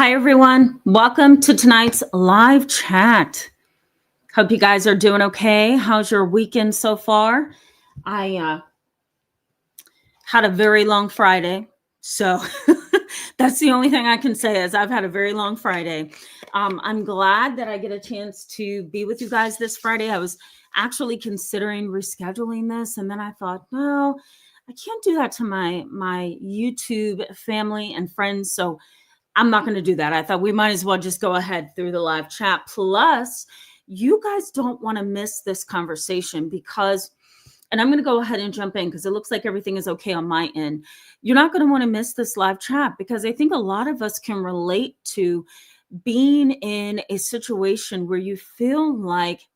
Hi, everyone. Welcome to tonight's live chat. Hope you guys are doing okay. How's your weekend so far? I had a very long Friday. So that's the only thing I can say is I've had a very long Friday. I'm glad that I get a chance to be with you guys this Friday. I was actually considering rescheduling this, and then I thought, no, I can't do that to my YouTube family and friends. So I'm not going to do that. I thought we might as well just go ahead through the live chat. Plus, you guys don't want to miss this conversation because, and I'm going to go ahead and jump in because it looks like everything is okay on my end. You're not going to want to miss this live chat because I think a lot of us can relate to being in a situation where you feel like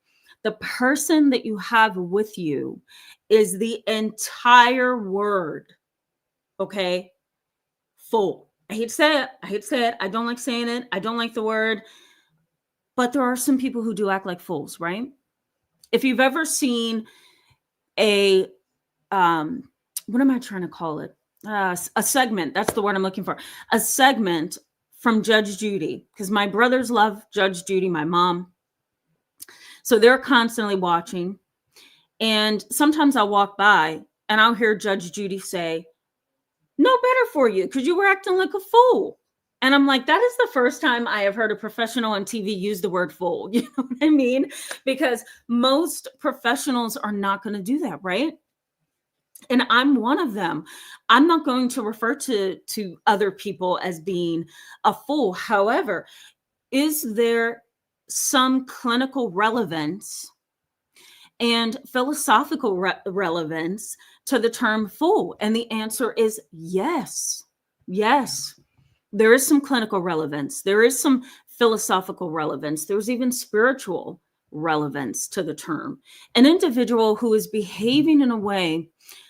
the person that you have with you is the entire word. Okay. Full. I hate to say it. I don't like saying it. I don't like the word. But there are some people who do act like fools, right? If you've ever seen a, what am I trying to call it? A segment. That's the word I'm looking for. A segment from Judge Judy, because my brothers love Judge Judy, my mom. So they're constantly watching. And sometimes I'll walk by and I'll hear Judge Judy say, "No better for you because you were acting like a fool." And I'm like, that is the first time I have heard a professional on TV use the word fool. You know what I mean? Because most professionals are not going to do that, right? And I'm one of them. I'm not going to refer to other people as being a fool. However, is there some clinical relevance and philosophical relevance to the term fool? And the answer is yes. Yes. There is some clinical relevance. There is some philosophical relevance. There's even spiritual relevance to the term. An individual who is behaving in a way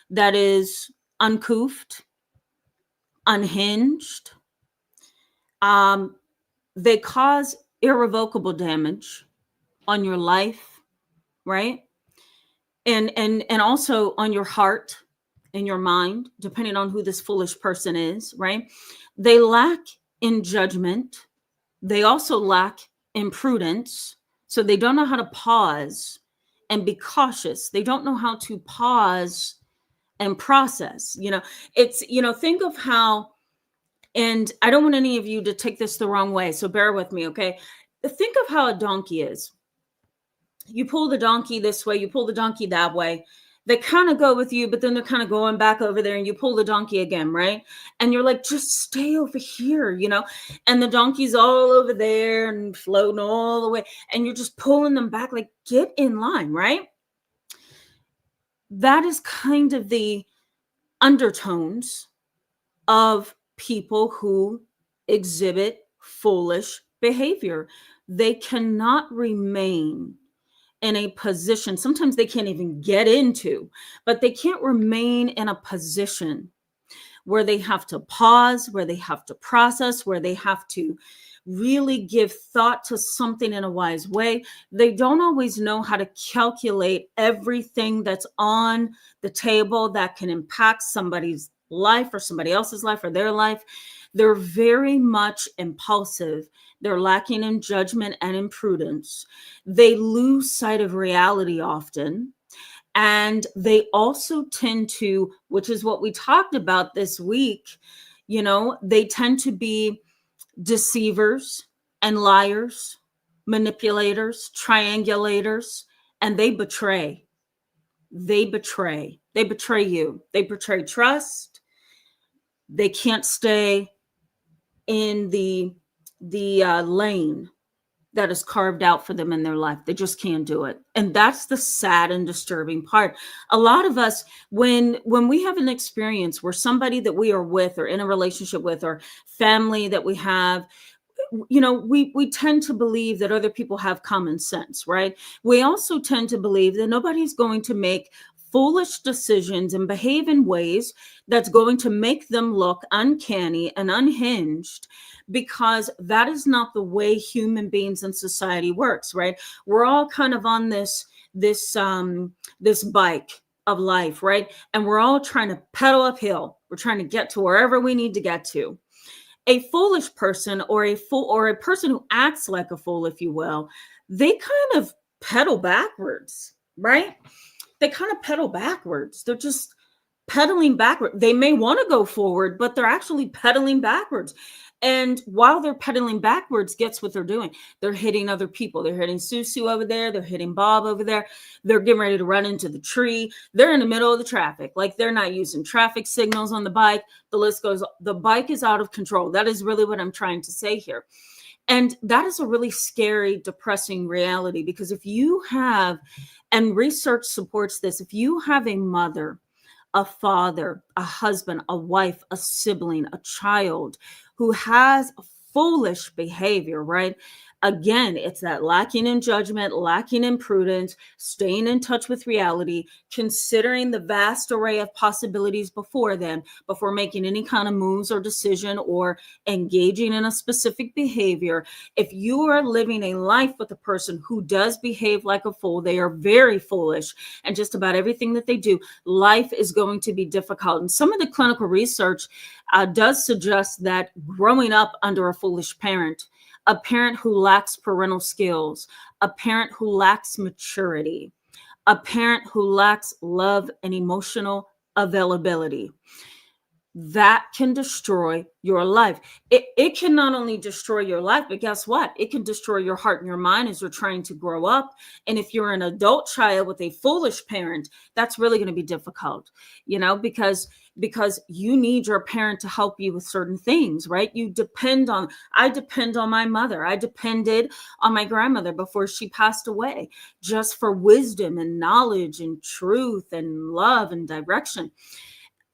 that is uncouth, unhinged, they cause irrevocable damage on your life, right? And also on your heart and your mind, depending on who this foolish person is, right? They lack in judgment. They also lack in prudence. So they don't know how to pause and be cautious. They don't know how to pause and process. Think of how, and I don't want any of you to take this the wrong way, so bear with me, okay? Think of how a donkey is. You pull the donkey this way, you pull the donkey that way. They kind of go with you, but then they're kind of going back over there and you pull the donkey again, right? And you're like, just stay over here, and the donkey's all over there and floating all the way. And you're just pulling them back, like, get in line, right? That is kind of the undertones of people who exhibit foolish behavior. They cannot remain in a position, sometimes they can't even get into, but they can't remain in a position where they have to pause, where they have to process, where they have to really give thought to something in a wise way. They don't always know how to calculate everything that's on the table that can impact somebody's life or somebody else's life or their life. They're very much impulsive. They're lacking in judgment and in prudence. They lose sight of reality often. And they also tend to, which is what we talked about this week, they tend to be deceivers and liars, manipulators, triangulators, and they betray. They betray. They betray you. They betray trust. They can't stay in the lane that is carved out for them in their life. They just can't do it. And that's the sad and disturbing part. A lot of us, when we have an experience where somebody that we are with or in a relationship with or family that we have, we tend to believe that other people have common sense, right? We also tend to believe that nobody's going to make foolish decisions and behave in ways that's going to make them look uncanny and unhinged, because that is not the way human beings in society works, right? We're all kind of on this bike of life, right? And we're all trying to pedal uphill. We're trying to get to wherever we need to get to. A foolish person, or a fool, or a person who acts like a fool, if you will, they kind of pedal backwards, right? They kind of pedal backwards. They're just pedaling backward. They may want to go forward, but they're actually pedaling backwards. And while they're pedaling backwards, guess what they're doing? They're hitting other people. They're hitting Susu over there. They're hitting Bob over there. They're getting ready to run into the tree. They're in the middle of the traffic. Like, they're not using traffic signals on the bike. The list goes, the bike is out of control. That is really what I'm trying to say here. And that is a really scary, depressing reality, because if you have, and research supports this, if you have a mother, a father, a husband, a wife, a sibling, a child who has foolish behavior, right? Again, it's that lacking in judgment, lacking in prudence, staying in touch with reality, considering the vast array of possibilities before them before making any kind of moves or decision or engaging in a specific behavior. If you are living a life with a person who does behave like a fool, they are very foolish, and just about everything that they do, life is going to be difficult. And some of the clinical research does suggest that growing up under a foolish parent, a parent who lacks parental skills, a parent who lacks maturity, a parent who lacks love and emotional availability, that can destroy your life. It can not only destroy your life, but guess what? It can destroy your heart and your mind as you're trying to grow up. And if you're an adult child with a foolish parent, that's really going to be difficult, because you need your parent to help you with certain things, right? I depend on my mother. I depended on my grandmother before she passed away, just for wisdom and knowledge and truth and love and direction.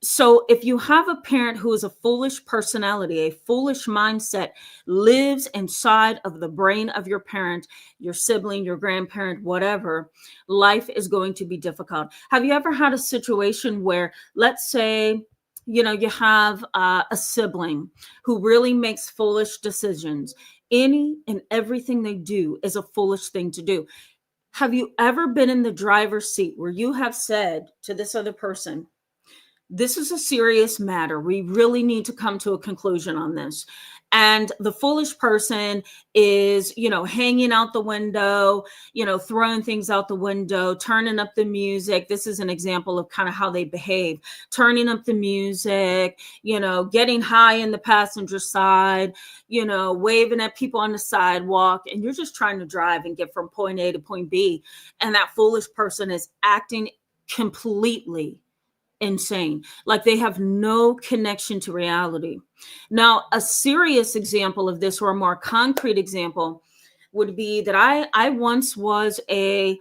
So if you have a parent who is a foolish personality, a foolish mindset, lives inside of the brain of your parent, your sibling, your grandparent, whatever, life is going to be difficult. Have you ever had a situation where, let's say, you have a sibling who really makes foolish decisions? Any and everything they do is a foolish thing to do. Have you ever been in the driver's seat where you have said to this other person, this is a serious matter. We really need to come to a conclusion on this. And the foolish person is, hanging out the window, throwing things out the window, turning up the music. This is an example of kind of how they behave. Turning up the music, getting high in the passenger side, waving at people on the sidewalk. And you're just trying to drive and get from point A to point B. And that foolish person is acting completely insane, like they have no connection to reality. Now, a serious example of this, or a more concrete example, would be that I once was a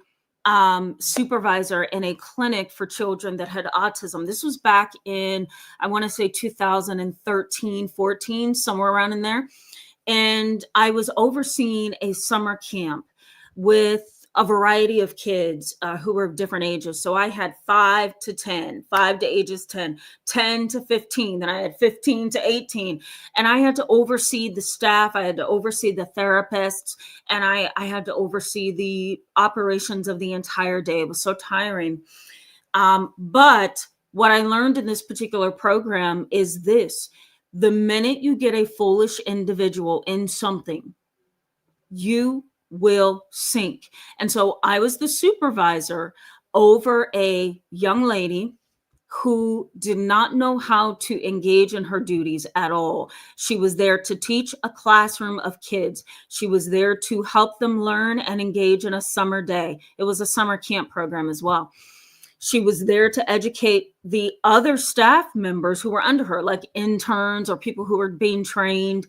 supervisor in a clinic for children that had autism. This was back in, I want to say 2013, 14, somewhere around in there. And I was overseeing a summer camp with a variety of kids who were of different ages. So I had 5 to 10, 5 to ages 10, 10 to 15, then I had 15 to 18. And I had to oversee the staff, I had to oversee the therapists, and I had to oversee the operations of the entire day. It was so tiring. But what I learned in this particular program is this: the minute you get a foolish individual in something, you will sink. And so I was the supervisor over a young lady who did not know how to engage in her duties at all. She was there to teach a classroom of kids. She was there to help them learn and engage in a summer day. It was a summer camp program as well. She was there to educate the other staff members who were under her, like interns or people who were being trained.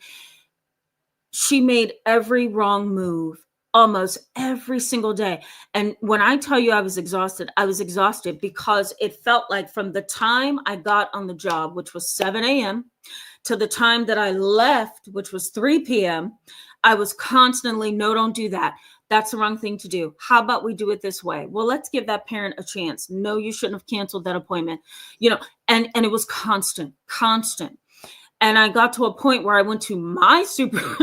She made every wrong move almost every single day. And when I tell you I was exhausted because it felt like from the time I got on the job, which was 7 a.m., to the time that I left, which was 3 p.m., I was constantly, no, don't do that. That's the wrong thing to do. How about we do it this way? Well, let's give that parent a chance. No, you shouldn't have canceled that appointment. And it was constant. And I got to a point where I went to my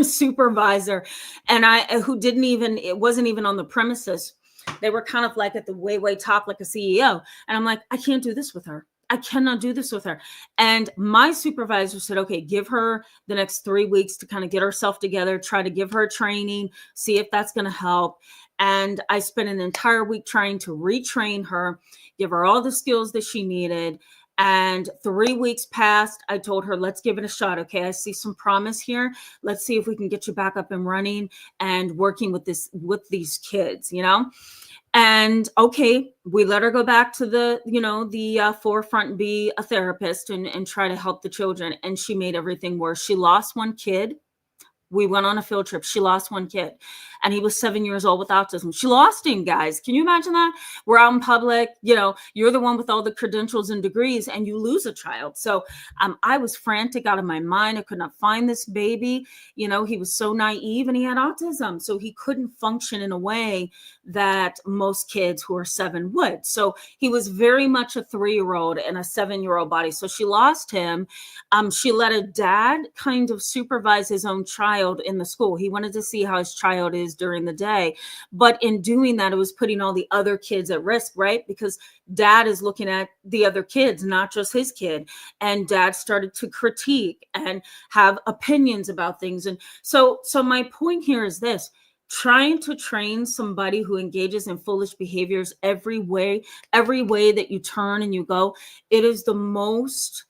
supervisor, and it wasn't even on the premises. They were kind of like at the way top, like a CEO. And I'm like, I can't do this with her. I cannot do this with her. And my supervisor said, okay, give her the next 3 weeks to kind of get herself together, try to give her training, see if that's going to help. And I spent an entire week trying to retrain her, give her all the skills that she needed. And 3 weeks passed. I told her, let's give it a shot. Okay, I see some promise here. Let's see if we can get you back up and running and working with these kids, And okay, we let her go back to the forefront and be a therapist and try to help the children. And she made everything worse. She lost one kid. We went on a field trip. She lost one kid and he was 7 years old with autism. She lost him, guys. Can you imagine that? We're out in public, you're the one with all the credentials and degrees and you lose a child. So I was frantic out of my mind. I could not find this baby. He was so naive and he had autism. So he couldn't function in a way that most kids who are 7 would. So he was very much a 3-year-old in a 7-year-old body. So she lost him. She let a dad kind of supervise his own child in the school. He wanted to see how his child is during the day. But in doing that, it was putting all the other kids at risk, right? Because dad is looking at the other kids, not just his kid. And dad started to critique and have opinions about things. And so my point here is this: trying to train somebody who engages in foolish behaviors every way that you turn and you go, it is the most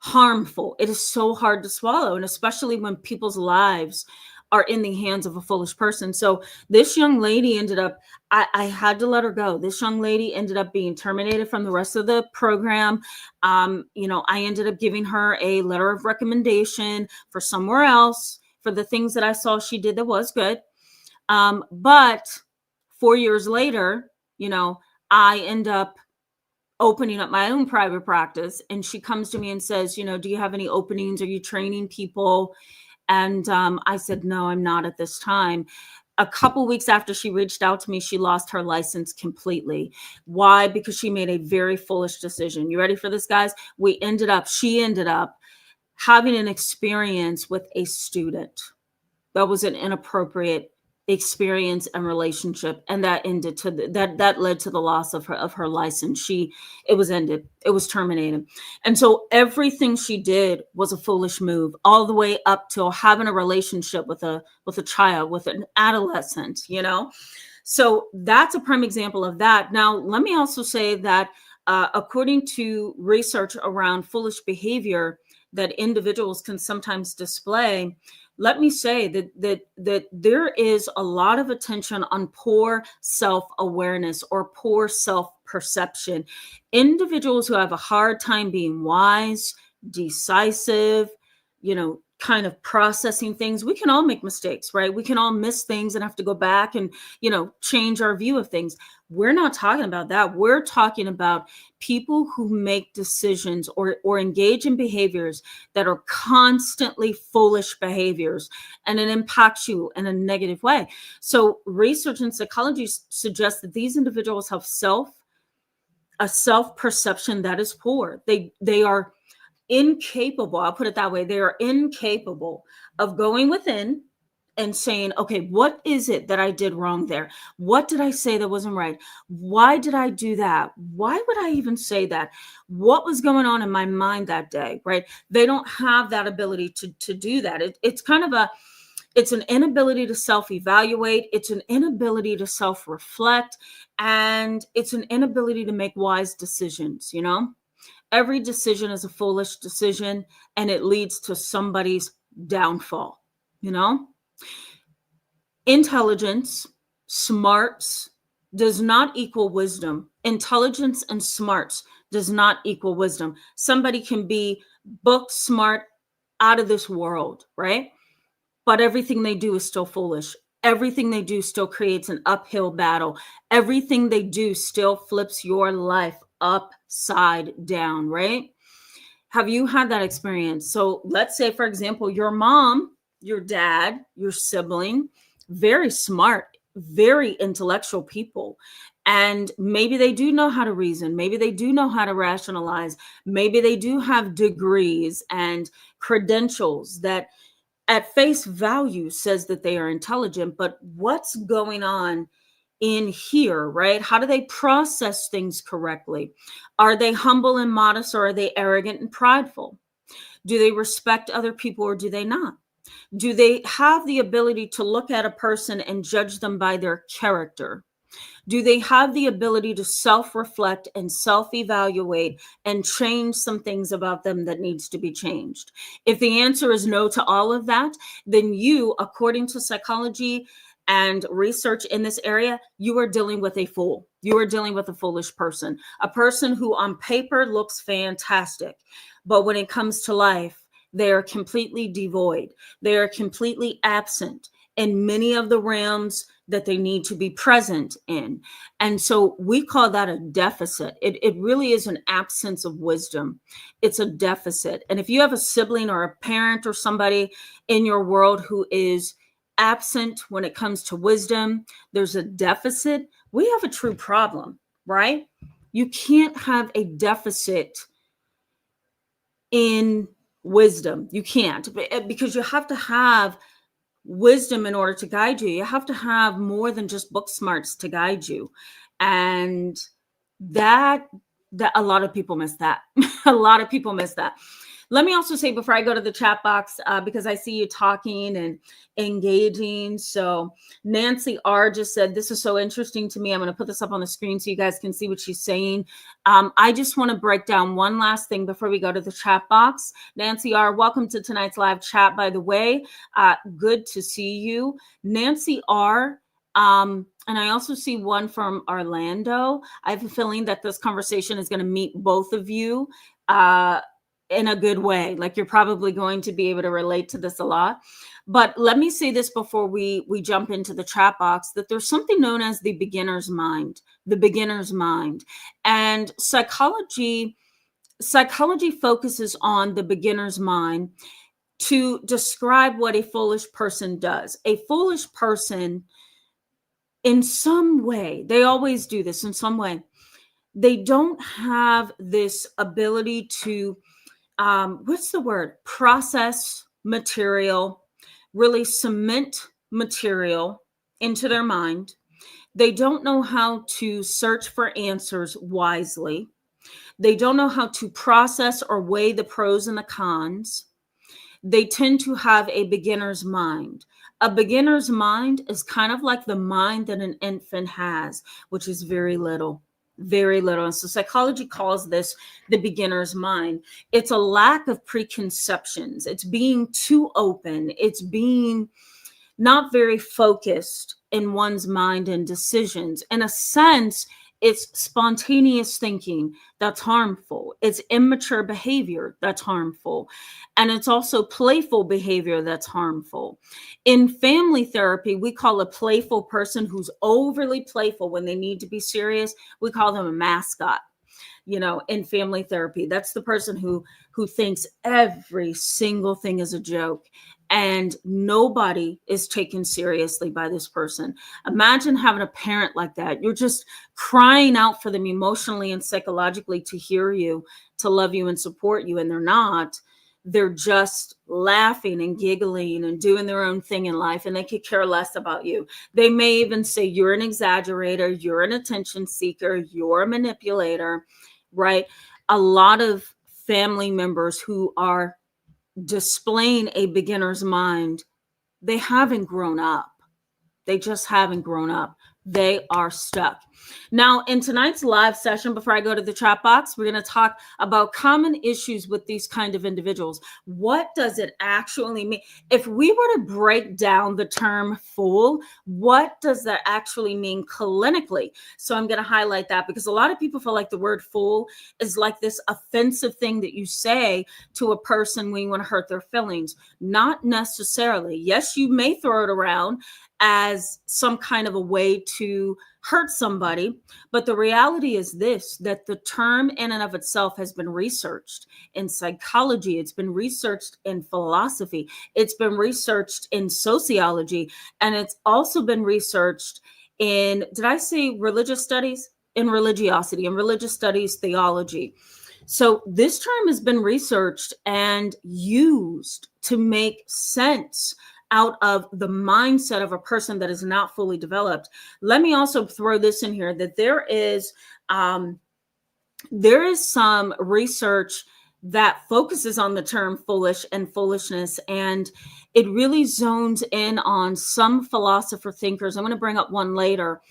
harmful. It is so hard to swallow. And especially when people's lives are in the hands of a foolish person. So this young lady ended up, I had to let her go. This young lady ended up being terminated from the rest of the program. I ended up giving her a letter of recommendation for somewhere else for the things that I saw she did that was good. But 4 years later, I end up opening up my own private practice. And she comes to me and says, do you have any openings? Are you training people? And I said, no, I'm not at this time. A couple weeks after she reached out to me, she lost her license completely. Why? Because she made a very foolish decision. You ready for this, guys? She ended up having an experience with a student that was an inappropriate experience and relationship, and that ended that led to the loss of her license. It was terminated. And so everything she did was a foolish move, all the way up to having a relationship with a child, with an adolescent. So that's a prime example of that. Now let me also say that according to research around foolish behavior that individuals can sometimes display, let me say that there is a lot of attention on poor self-awareness or poor self-perception. Individuals who have a hard time being wise, decisive, kind of processing things. We can all make mistakes, right? We can all miss things and have to go back and, change our view of things. We're not talking about that. We're talking about people who make decisions or engage in behaviors that are constantly foolish behaviors, and it impacts you in a negative way. So research in psychology suggests that these individuals have a self-perception that is poor. They are incapable, I'll put it that way, they are incapable of going within and saying, okay, what is it that I did wrong there? What did I say that wasn't right? Why did I do that? Why would I even say that? What was going on in my mind that day, right? They don't have that ability to do that. It's kind of it's an inability to self-evaluate. It's an inability to self-reflect. And it's an inability to make wise decisions, Every decision is a foolish decision, and it leads to somebody's downfall, Intelligence, smarts does not equal wisdom. Intelligence and smarts does not equal wisdom. Somebody can be book smart, out of this world, right? But everything they do is still foolish. Everything they do still creates an uphill battle. Everything they do still flips your life upside down, right? Have you had that experience? So let's say, for example, your mom, your dad, your sibling, very smart, very intellectual people. And maybe they do know how to reason. Maybe they do know how to rationalize. Maybe they do have degrees and credentials that at face value says that they are intelligent. But what's going on in here, right? How do they process things correctly? Are they humble and modest, or are they arrogant and prideful? Do they respect other people, or do they not? Do they have the ability to look at a person and judge them by their character? Do they have the ability to self-reflect and self-evaluate and change some things about them that needs to be changed? If the answer is no to all of that, then you, according to psychology and research in this area, you are dealing with a fool. You are dealing with a foolish person, a person who on paper looks fantastic, but when it comes to life, they are completely devoid. They are completely absent in many of the realms that they need to be present in. And so we call that a deficit. It really is an absence of wisdom. It's a deficit. And if you have a sibling or a parent or somebody in your world who is absent when it comes to wisdom, there's a deficit, we have a true problem, right? You can't have a deficit in wisdom. You can't, because you have to have wisdom in order to guide you. You have to have more than just book smarts to guide you. And that a lot of people miss that. A lot of people miss that. Let me also say before I go to the chat box, because I see you talking and engaging. So Nancy R just said, this is so interesting to me. I'm going to put this up on the screen so you guys can see what she's saying. I just want to break down one last thing before we go to the chat box. Nancy R, welcome to tonight's live chat, by the way. Good to see you. Nancy R, and I also see one from Orlando. I have a feeling that this conversation is going to meet both of you in a good way. Like, you're probably going to be able to relate to this a lot. But let me say this before we jump into the chat box, that there's something known as the beginner's mind, and psychology focuses on the beginner's mind to describe what a foolish person does. A foolish person, in some way, they always do this in some way, they don't have this ability to process material, really cement material into their mind. They don't know how to search for answers wisely. They don't know how to process or weigh the pros and the cons. They tend to have a beginner's mind. A beginner's mind is kind of like the mind that an infant has, which is very little. Very little. And so psychology calls this the beginner's mind. It's a lack of preconceptions. It's being too open. It's being not very focused in one's mind and decisions. In a sense, it's spontaneous thinking that's harmful. It's immature behavior that's harmful. And it's also playful behavior that's harmful. In family therapy, we call a playful person who's overly playful when they need to be serious, we call them a mascot. In family therapy, that's the person who thinks every single thing is a joke, and nobody is taken seriously by this person. Imagine having a parent like that. You're just crying out for them emotionally and psychologically to hear you, to love you and support you, and they're not. They're just laughing and giggling and doing their own thing in life, and they could care less about you. They may even say you're an exaggerator, you're an attention seeker, you're a manipulator, right? A lot of family members who are displaying a beginner's mind, they haven't grown up. They just haven't grown up. They are stuck. Now, in tonight's live session, before I go to the chat box, we're going to talk about common issues with these kind of individuals. What does it actually mean? If we were to break down the term fool, what does that actually mean clinically? So I'm going to highlight that, because a lot of people feel like the word fool is like this offensive thing that you say to a person when you want to hurt their feelings. Not necessarily. Yes, you may throw it around as some kind of a way to hurt somebody, but the reality is this, that the term in and of itself has been researched in psychology, it's been researched in philosophy, it's been researched in sociology, and it's also been researched in, did I say religious studies? In religiosity, in religious studies, theology. So this term has been researched and used to make sense out of the mindset of a person that is not fully developed. Let me also throw this in here that there is some research that focuses on the term foolish and foolishness, and it really zones in on some philosopher thinkers. I'm going to bring up one later,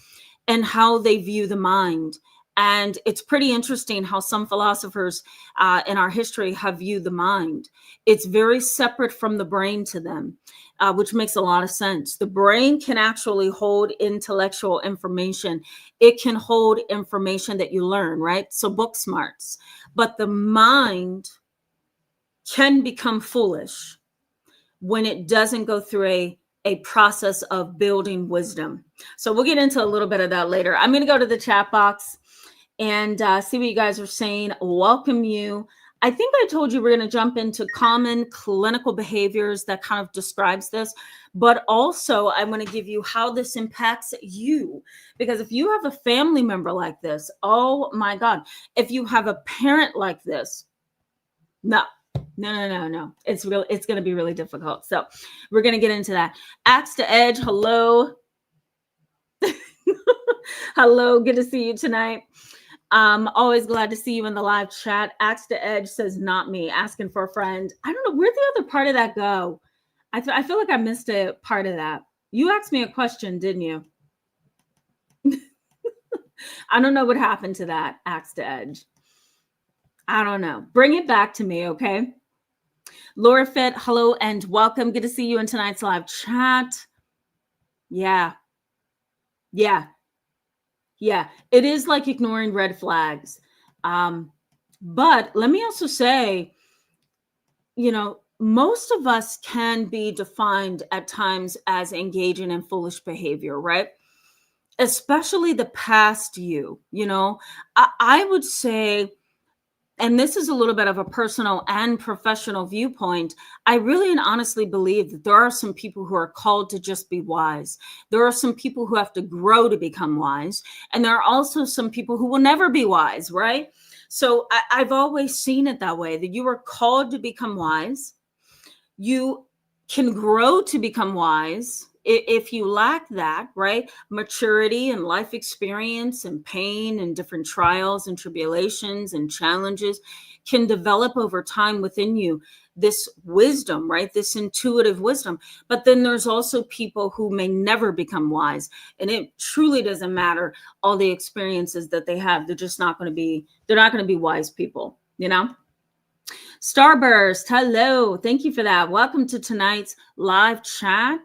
and how they view the mind. And it's pretty interesting how some philosophers in our history have viewed the mind. It's very separate from the brain to them, which makes a lot of sense. The brain can actually hold intellectual information. It can hold information that you learn, right? So book smarts. But the mind can become foolish when it doesn't go through a process of building wisdom. So we'll get into a little bit of that later. I'm going to go to the chat box and see what you guys are saying. Welcome you. I think I told you we're going to jump into common clinical behaviors that kind of describes this, but also I'm going to give you how this impacts you. Because if you have a family member like this, oh my God, if you have a parent like this, no. It's going to be really difficult. So we're going to get into that. Axe to Edge. Hello. Hello. Good to see you tonight. Always glad to see you in the live chat. Axe to Edge says, not me, asking for a friend. I don't know. Where'd the other part of that go? I feel like I missed a part of that. You asked me a question, didn't you? I don't know what happened to that, Axe to Edge. I don't know. Bring it back to me, okay? Laura Fit, hello and welcome. Good to see you in tonight's live chat. Yeah. It is like ignoring red flags. But let me also say, most of us can be defined at times as engaging in foolish behavior, right? Especially the past you, I would say, and this is a little bit of a personal and professional viewpoint, I really and honestly believe that there are some people who are called to just be wise. There are some people who have to grow to become wise. And there are also some people who will never be wise, right? So I've always seen it that way, that you are called to become wise. You can grow to become wise if you lack that, right? Maturity and life experience and pain and different trials and tribulations and challenges can develop over time within you. This wisdom, right? This intuitive wisdom. But then there's also people who may never become wise. And it truly doesn't matter all the experiences that they have. They're not going to be wise people, Starburst, hello. Thank you for that. Welcome to tonight's live chat.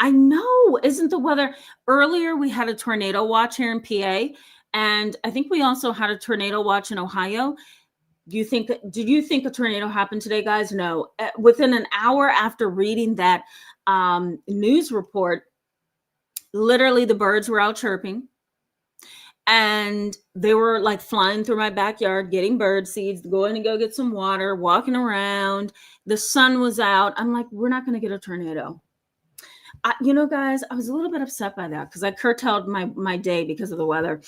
I know, isn't the weather? Earlier, we had a tornado watch here in PA, and I think we also had a tornado watch in Ohio. Did you think a tornado happened today, guys? No. Within an hour after reading that news report, literally the birds were out chirping. And they were like flying through my backyard, getting bird seeds, going to go get some water, walking around. The sun was out. I'm like, we're not going to get a tornado. Guys, I was a little bit upset by that because I curtailed my day because of the weather.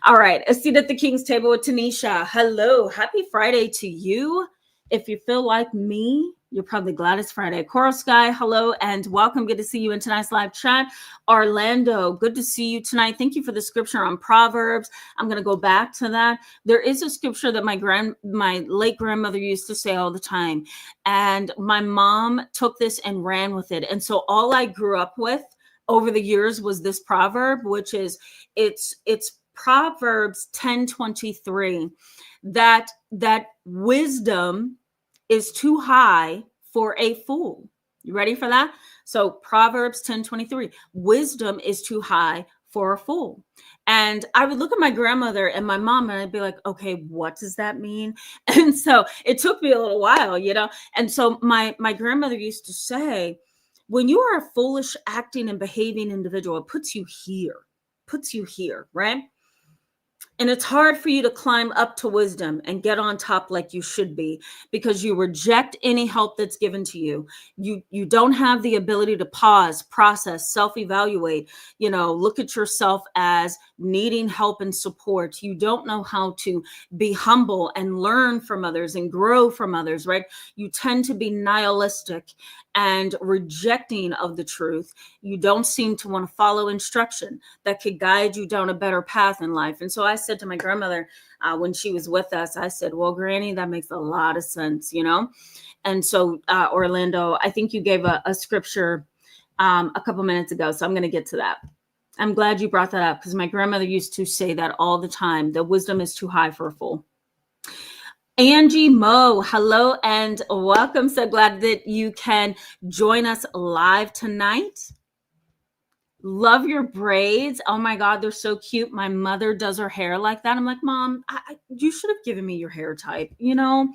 All right. A seat at the King's table with Tanisha. Hello. Happy Friday to you. If you feel like me, you're probably glad it's Friday. Coral Sky, hello and welcome. Good to see you in tonight's live chat. Orlando, good to see you tonight. Thank you for the scripture on Proverbs. I'm going to go back to that. There is a scripture that my late grandmother used to say all the time. And my mom took this and ran with it. And so all I grew up with over the years was this proverb, which is it's Proverbs 10:23, that wisdom is too high for a fool. You ready for that? So Proverbs 10:23, wisdom is too high for a fool. And I would look at my grandmother and my mom and I'd be like, okay, what does that mean? And so it took me a little while, And so my grandmother used to say, when you are a foolish acting and behaving individual, it puts you here, right? And it's hard for you to climb up to wisdom and get on top like you should be because you reject any help that's given to you. You don't have the ability to pause, process, self-evaluate, look at yourself as needing help and support. You don't know how to be humble and learn from others and grow from others, right? You tend to be nihilistic and rejecting of the truth. You don't seem to want to follow instruction that could guide you down a better path in life. And so I said to my grandmother when she was with us, I said, well, Granny, that makes a lot of sense, you know? And so Orlando, I think you gave a scripture a couple minutes ago. So I'm going to get to that. I'm glad you brought that up because my grandmother used to say that all the time. The wisdom is too high for a fool. Angie Moe, hello and welcome. So glad that you can join us live tonight. Love your braids. Oh my God, they're so cute. My mother does her hair like that. I'm like, Mom, you should have given me your hair type, you know?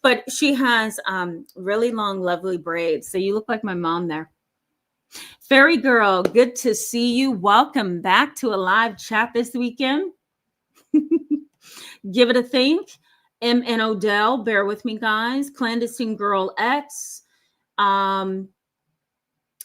But she has really long, lovely braids. So you look like my mom there. Fairy Girl, good to see you. Welcome back to a live chat this weekend. Give it a think. M.N. Odell, bear with me, guys. Clandestine Girl X, Sun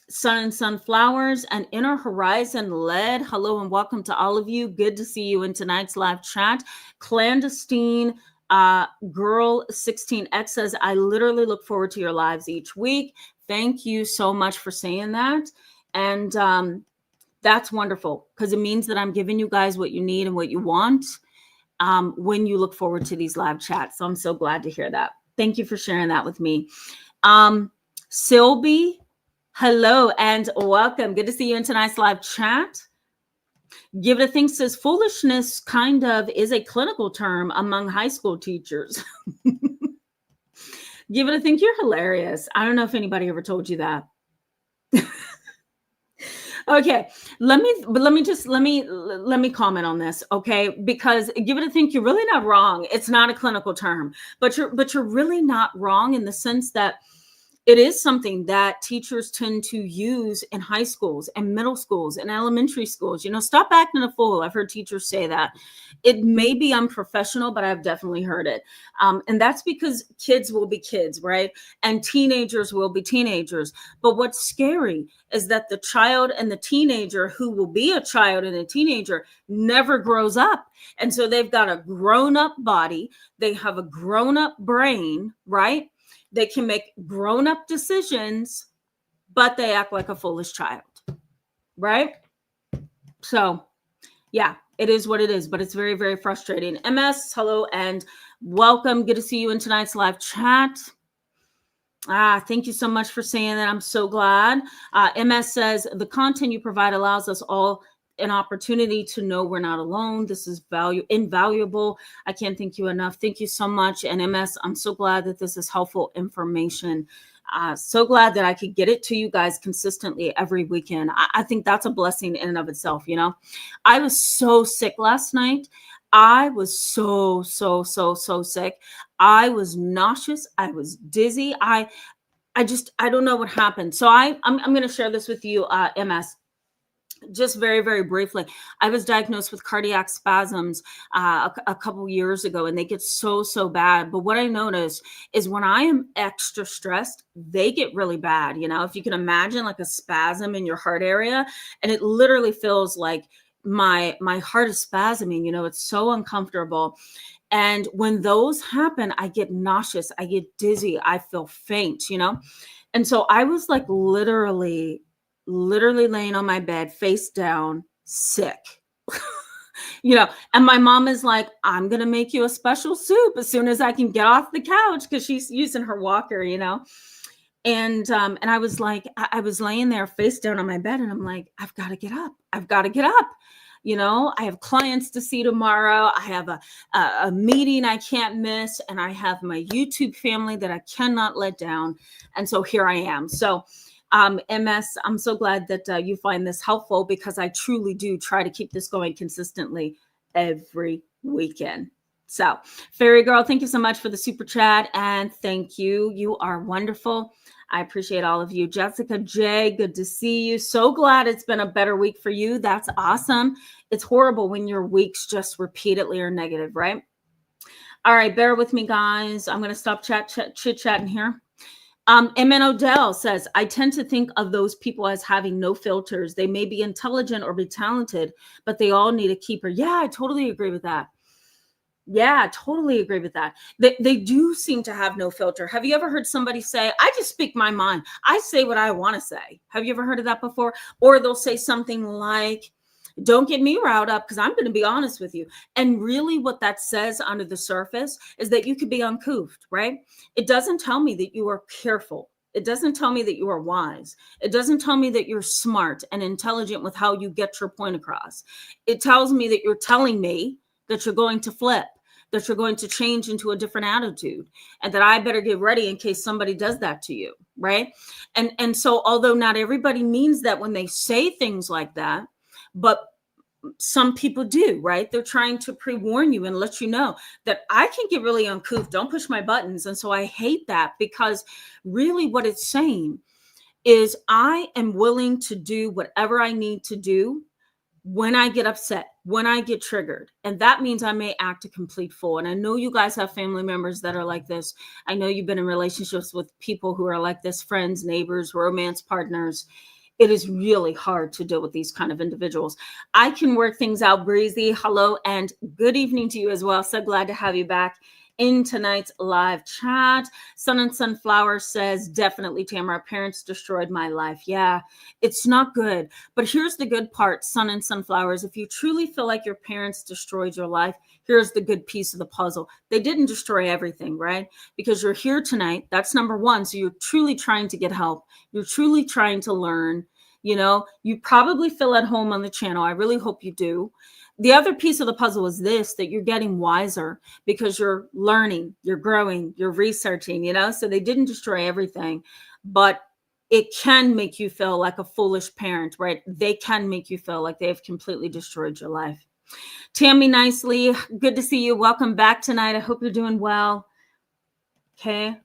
and Sunflowers, and Inner Horizon Led. Hello and welcome to all of you. Good to see you in tonight's live chat. Clandestine Girl 16X says, I literally look forward to your lives each week. Thank you so much for saying that. And that's wonderful because it means that I'm giving you guys what you need and what you want when you look forward to these live chats. So I'm so glad to hear that. Thank you for sharing that with me. Sylvie, hello and welcome. Good to see you in tonight's live chat. Give it a think says foolishness kind of is a clinical term among high school teachers. Give it a think. You're hilarious. I don't know if anybody ever told you that. Okay, let me comment on this, okay? Because give it a think. You're really not wrong. It's not a clinical term, but you're really not wrong in the sense that it is something that teachers tend to use in high schools and middle schools and elementary schools. You know, stop acting a fool. I've heard teachers say that. It may be unprofessional, but I've definitely heard it. And that's because kids will be kids, right? And teenagers will be teenagers. But what's scary is that the child and the teenager who will be a child and a teenager never grows up. And so they've got a grown-up body. They have a grown-up brain, right? They can make grown-up decisions, but they act like a foolish child, right? So, yeah, it is what it is, but it's very, very frustrating. MS, hello and welcome. Good to see you in tonight's live chat. Thank you so much for saying that. I'm so glad. MS says, the content you provide allows us all an opportunity to know we're not alone. This is invaluable. I can't thank you enough. Thank you so much. And MS, I'm so glad that this is helpful information. So glad that I could get it to you guys consistently every weekend. I think that's a blessing in and of itself. You know, I was so sick last night. I was so sick. I was nauseous. I was dizzy. I don't know what happened. So I'm going to share this with you, MS. Just very, very briefly, I was diagnosed with cardiac spasms a couple years ago, and they get so bad. But what I noticed is when I am extra stressed, they get really bad. You know, if you can imagine like a spasm in your heart area, and it literally feels like my heart is spasming. You know, it's so uncomfortable. And when those happen, I get nauseous, I get dizzy, I feel faint. You know, and so I was like literally laying on my bed, face down, sick. You know, and my mom is like, I'm going to make you a special soup as soon as I can get off the couch because she's using her walker, you know. And I was like, I was laying there face down on my bed and I'm like, I've got to get up. I've got to get up. You know, I have clients to see tomorrow. I have a meeting I can't miss. And I have my YouTube family that I cannot let down. And so here I am. So MS, I'm so glad that you find this helpful because I truly do try to keep this going consistently every weekend. So Fairy Girl, thank you so much for the super chat. And thank you. You are wonderful. I appreciate all of you. Jessica J, good to see you. So glad it's been a better week for you. That's awesome. It's horrible when your weeks just repeatedly are negative, right? All right, bear with me, guys. I'm going to stop chit-chatting here. M.N. Odell says, I tend to think of those people as having no filters. They may be intelligent or be talented, but they all need a keeper. Yeah, I totally agree with that. Yeah, totally agree with that. They do seem to have no filter. Have you ever heard somebody say, I just speak my mind. I say what I want to say. Have you ever heard of that before? Or they'll say something like, don't get me riled up because I'm going to be honest with you. And really, what that says under the surface is that you could be uncouth, right? It doesn't tell me that you are careful. It doesn't tell me that you are wise. It doesn't tell me that you're smart and intelligent with how you get your point across. It tells me that you're telling me that you're going to flip, that you're going to change into a different attitude, and that I better get ready in case somebody does that to you, right? And so although not everybody means that when they say things like that, but some people do, right? They're trying to pre-warn you and let you know that I can get really uncouth. Don't push my buttons. And so I hate that, because really what it's saying is I am willing to do whatever I need to do when I get upset, when I get triggered. And that means I may act a complete fool. And I know you guys have family members that are like this. I know you've been in relationships with people who are like this, friends, neighbors, romance partners. It is really hard to deal with these kind of individuals. I can work things out. Breezy, hello, and good evening to you as well. So glad to have you back in tonight's live chat. Sun and Sunflower says, definitely, Tamara, parents destroyed my life. Yeah, it's not good. But here's the good part, Sun and Sunflowers. If you truly feel like your parents destroyed your life, here's the good piece of the puzzle. They didn't destroy everything, right? Because you're here tonight. That's number one. So you're truly trying to get help. You're truly trying to learn. You know, you probably feel at home on the channel. I really hope you do. The other piece of the puzzle is this, that you're getting wiser because you're learning, you're growing, you're researching, you know, so they didn't destroy everything, but it can make you feel like a foolish parent, right? They can make you feel like they've completely destroyed your life. Tammy Nicely, good to see you. Welcome back tonight. I hope you're doing well. Okay.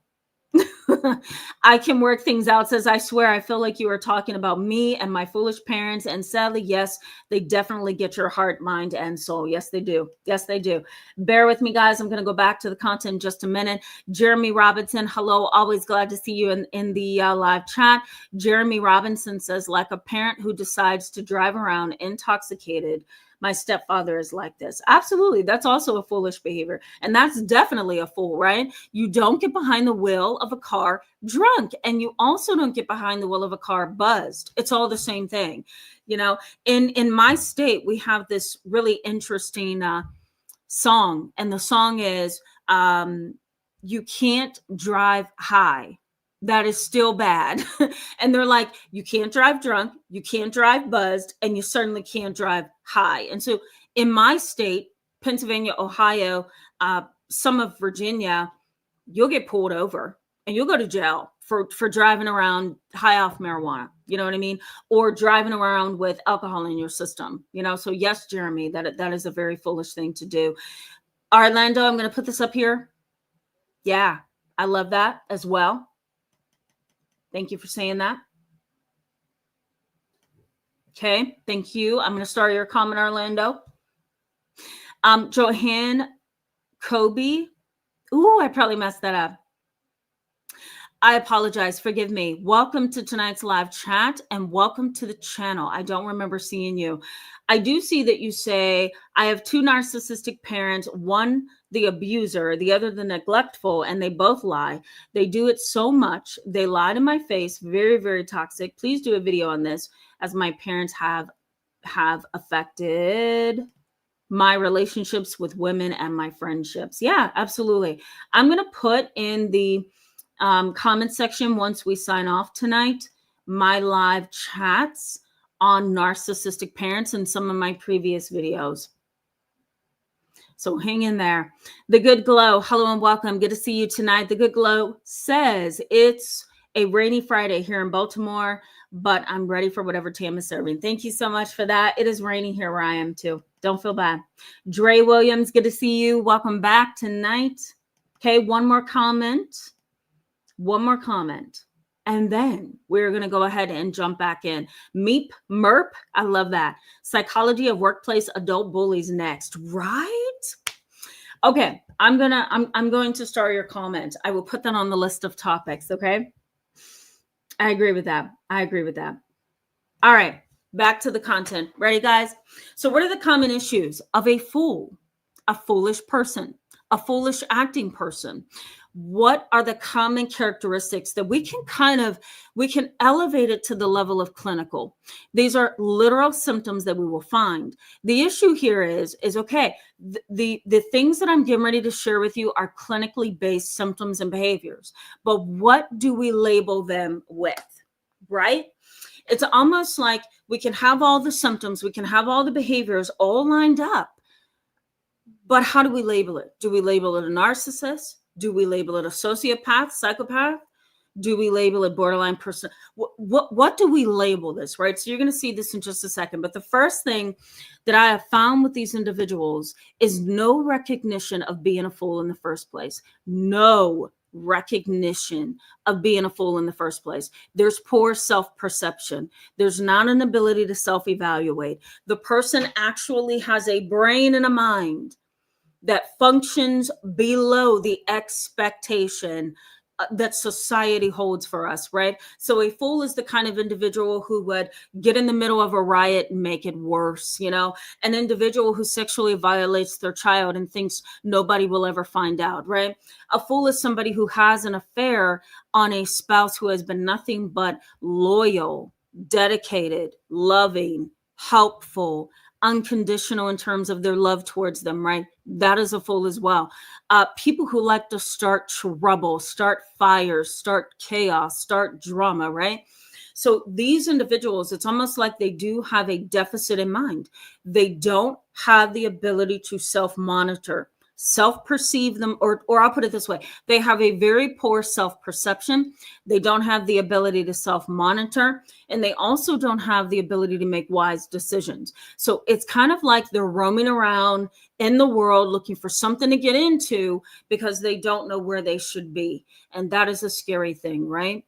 I can work things out, says, I swear I feel like you are talking about me and my foolish parents. And sadly, yes, they definitely get your heart, mind, and soul. Yes, they do. Yes, they do. Bear with me, guys. I'm going to go back to the content in just a minute. Jeremy Robinson, hello. Always glad to see you in the live chat. Jeremy Robinson says, like a parent who decides to drive around intoxicated. My stepfather is like this. Absolutely. That's also a foolish behavior. And that's definitely a fool, right? You don't get behind the wheel of a car drunk, and you also don't get behind the wheel of a car buzzed. It's all the same thing. You know, in my state, we have this really interesting song, and the song is you can't drive high. That is still bad. And they're like, you can't drive drunk, you can't drive buzzed, and you certainly can't drive high. And so in my state, Pennsylvania, Ohio, some of Virginia, you'll get pulled over and you'll go to jail for driving around high off marijuana. You know what I mean? Or driving around with alcohol in your system. You know, so yes, Jeremy, that is a very foolish thing to do. Orlando, I'm going to put this up here. Yeah, I love that as well. Thank you for saying that. Okay, thank you. I'm going to start your comment, Orlando. Johan Kobe. Ooh, I probably messed that up. I apologize. Forgive me. Welcome to tonight's live chat and welcome to the channel. I don't remember seeing you. I do see that you say, I have two narcissistic parents, one the abuser, the other the neglectful, and they both lie. They do it so much. They lie to my face. Very, very toxic. Please do a video on this, as my parents have affected my relationships with women and my friendships. Yeah, absolutely. I'm going to put in the comment section once we sign off tonight my live chats on narcissistic parents and some of my previous videos. So hang in there. The Good Glow, hello and welcome. Good to see you tonight. The Good Glow says it's a rainy Friday here in Baltimore, but I'm ready for whatever Tam is serving. Thank you so much for that. It is raining here where I am too. Don't feel bad. Dre Williams, good to see you. Welcome back tonight. Okay, one more comment. And then we're going to go ahead and jump back in. Meep Merp, I love that. Psychology of workplace adult bullies next, right? Okay, I'm going to start your comment. I will put that on the list of topics, okay? I agree with that. All right, back to the content. Ready, guys? So what are the common issues of a fool? a foolish person, a foolish acting person? What are the common characteristics that we can elevate it to the level of clinical? These are literal symptoms that we will find. The issue here is okay, the things that I'm getting ready to share with you are clinically based symptoms and behaviors, but what do we label them with, right? It's almost like we can have all the symptoms, we can have all the behaviors all lined up, but how do we label it? Do we label it a narcissist? Do we label it a sociopath, psychopath? Do we label it borderline person? What do we label this, right? So you're going to see this in just a second. But the first thing that I have found with these individuals is no recognition of being a fool in the first place. No recognition of being a fool in the first place. There's poor self-perception. There's not an ability to self-evaluate. The person actually has a brain and a mind that functions below the expectation that society holds for us, right? So a fool is the kind of individual who would get in the middle of a riot and make it worse, an individual who sexually violates their child and thinks nobody will ever find out, right? A fool is somebody who has an affair on a spouse who has been nothing but loyal, dedicated, loving, helpful, unconditional in terms of their love towards them, right? That is a fool as well. People who like to start trouble, start fires, start chaos, start drama, right? So these individuals, it's almost like they do have a deficit in mind. They don't have the ability to self-monitor, self-perceive them, or I'll put it this way. They have a very poor self-perception. They don't have the ability to self-monitor, and they also don't have the ability to make wise decisions. So it's kind of like they're roaming around in the world looking for something to get into because they don't know where they should be. And that is a scary thing, right?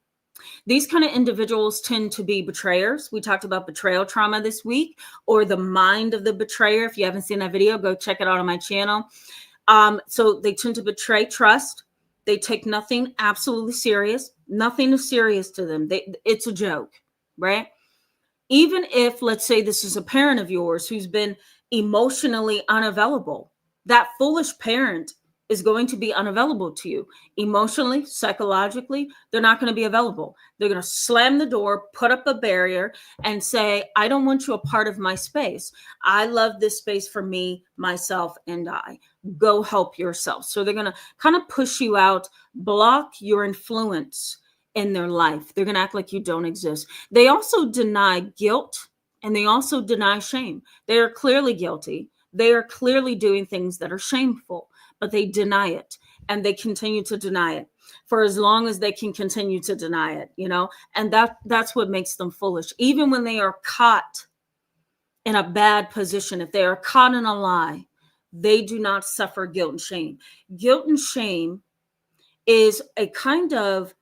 These kind of individuals tend to be betrayers. We talked about betrayal trauma this week, or the mind of the betrayer. If you haven't seen that video, go check it out on my channel. So they tend to betray trust. They take nothing absolutely serious. Nothing is serious to them. It's a joke, right? Even if, let's say, this is a parent of yours who's been emotionally unavailable, that foolish parent is going to be unavailable to you emotionally, psychologically. They're not going to be available. They're going to slam the door, put up a barrier, and say, I don't want you a part of my space. I love this space for me, myself, and I. Go help yourself. So they're going to kind of push you out, block your influence in their life. They're going to act like you don't exist. They also deny guilt, and they also deny shame. They are clearly guilty. They are clearly doing things that are shameful, but they deny it, and they continue to deny it for as long as they can continue to deny it, and that's what makes them foolish. Even when they are caught in a bad position, if they are caught in a lie, they do not suffer guilt and shame. Guilt and shame is a kind of,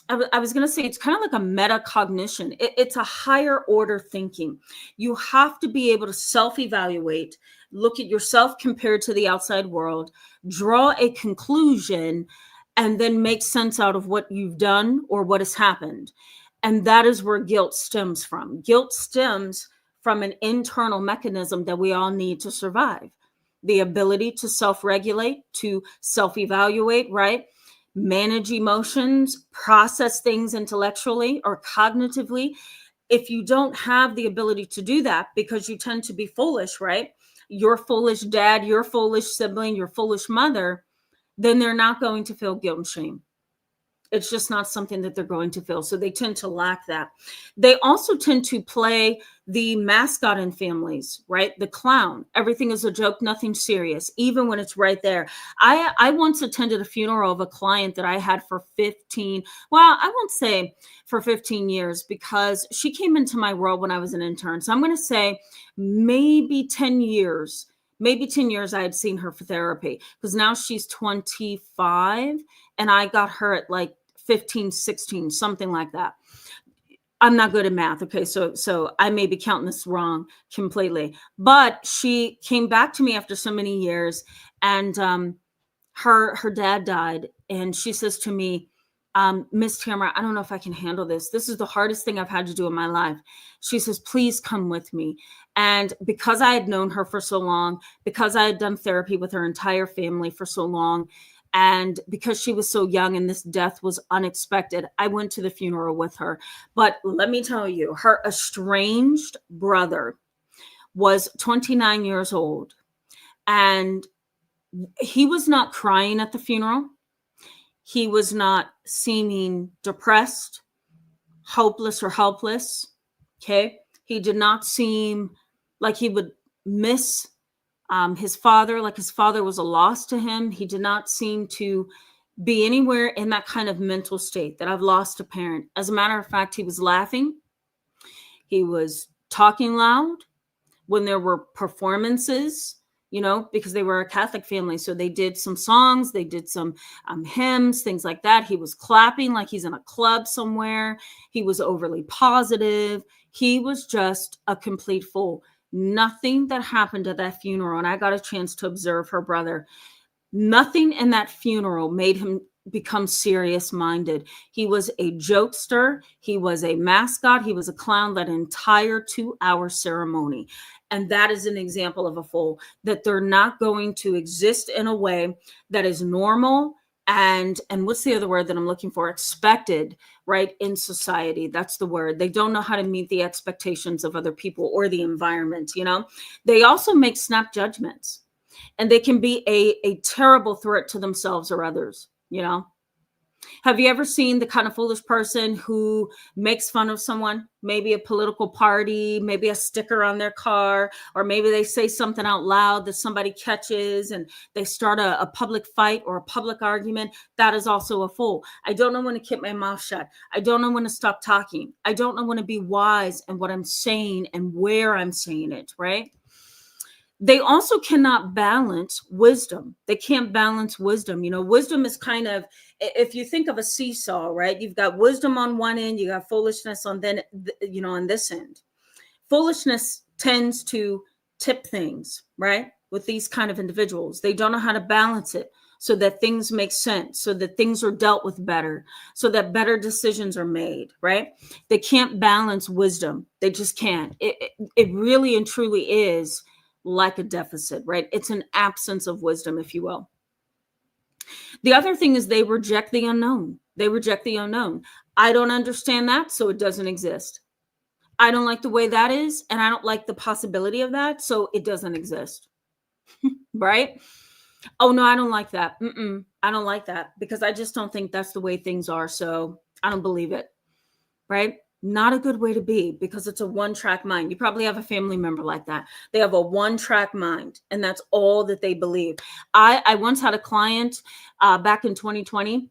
I was going to say, it's kind of like a metacognition. It's a higher order thinking. You have to be able to self-evaluate, look at yourself compared to the outside world, draw a conclusion, and then make sense out of what you've done or what has happened. And that is where guilt stems from. Guilt stems from an internal mechanism that we all need to survive. The ability to self-regulate, to self-evaluate, right? Manage emotions, process things intellectually or cognitively. If you don't have the ability to do that because you tend to be foolish, right? Your foolish dad, your foolish sibling, your foolish mother, then they're not going to feel guilt and shame. It's just not something that they're going to feel. So they tend to lack that. They also tend to play the mascot in families, right? The clown. Everything is a joke, nothing serious, even when it's right there. I once attended a funeral of a client that I had for 15, well, I won't say for 15 years because she came into my world when I was an intern. So I'm going to say maybe 10 years. Maybe 10 years I had seen her for therapy because now she's 25 and I got her at like 15, 16, something like that. I'm not good at math. Okay. So I may be counting this wrong completely, but she came back to me after so many years and her dad died. And she says to me, Miss Tamara, I don't know if I can handle this. This is the hardest thing I've had to do in my life. She says, please come with me. And because I had known her for so long, because I had done therapy with her entire family for so long, and because she was so young and this death was unexpected, I went to the funeral with her. But let me tell you, her estranged brother was 29 years old, and he was not crying at the funeral. He was not seeming depressed, hopeless, or helpless. Okay. He did not seem like he would miss his father, like his father was a loss to him. He did not seem to be anywhere in that kind of mental state that I've lost a parent. As a matter of fact, he was laughing. He was talking loud when there were performances, because they were a Catholic family. So they did some songs, they did some hymns, things like that. He was clapping like he's in a club somewhere. He was overly positive. He was just a complete fool. Nothing that happened at that funeral, and I got a chance to observe her brother, nothing in that funeral made him become serious minded. He was a jokester. He was a mascot. He was a clown that entire 2-hour ceremony. And that is an example of a fool, that they're not going to exist in a way that is normal and what's the other word that I'm looking for? Expected, right? In society. That's the word. They don't know how to meet the expectations of other people or the environment. They also make snap judgments, and they can be a terrible threat to themselves or others. Have you ever seen the kind of foolish person who makes fun of someone, maybe a political party, maybe a sticker on their car, or maybe they say something out loud that somebody catches and they start a public fight or a public argument? That is also a fool. I don't know when to keep my mouth shut. I don't know when to stop talking. I don't know when to be wise in what I'm saying and where I'm saying it, right? They also cannot balance wisdom. They can't balance wisdom. Wisdom is kind of, if you think of a seesaw, right? You've got wisdom on one end, you got foolishness on on this end. Foolishness tends to tip things, right? With these kind of individuals, they don't know how to balance it so that things make sense, so that things are dealt with better, so that better decisions are made, right? They can't balance wisdom. They just can't. It really and truly is like a deficit, right? It's an absence of wisdom, if you will. The other thing is they reject the unknown. They reject the unknown. I don't understand that, so it doesn't exist. I don't like the way that is, and I don't like the possibility of that, so it doesn't exist. Right? Oh, no, I don't like that. I don't like that because I just don't think that's the way things are, so I don't believe it. Right? Not a good way to be, because it's a one-track mind. You probably have a family member like that. They have a one-track mind, and that's all that they believe. I once had a client back in 2020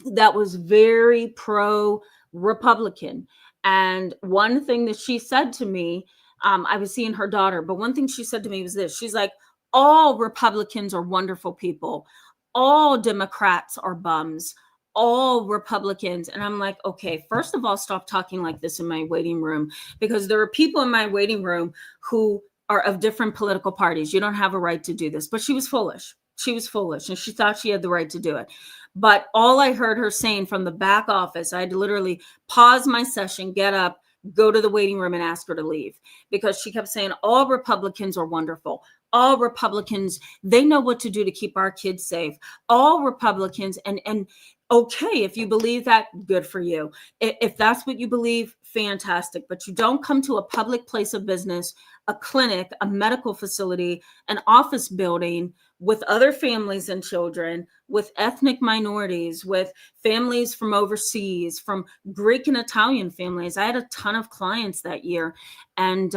that was very pro-Republican. And one thing that she said to me, I was seeing her daughter, but one thing she said to me was this. She's like, all Republicans are wonderful people. All Democrats are bums. All Republicans. And I'm like, okay, first of all, stop talking like this in my waiting room, because there are people in my waiting room who are of different political parties. You don't have a right to do this. But she was foolish. She was foolish, and she thought she had the right to do it. But all I heard her saying from the back office, I had to literally pause my session, get up, go to the waiting room and ask her to leave, because she kept saying all Republicans are wonderful. All Republicans, they know what to do to keep our kids safe. All Republicans, and okay, if you believe that, good for you. If that's what you believe, fantastic. But you don't come to a public place of business, a clinic, a medical facility, an office building with other families and children, with ethnic minorities, with families from overseas, from Greek and Italian families. I had a ton of clients that year, and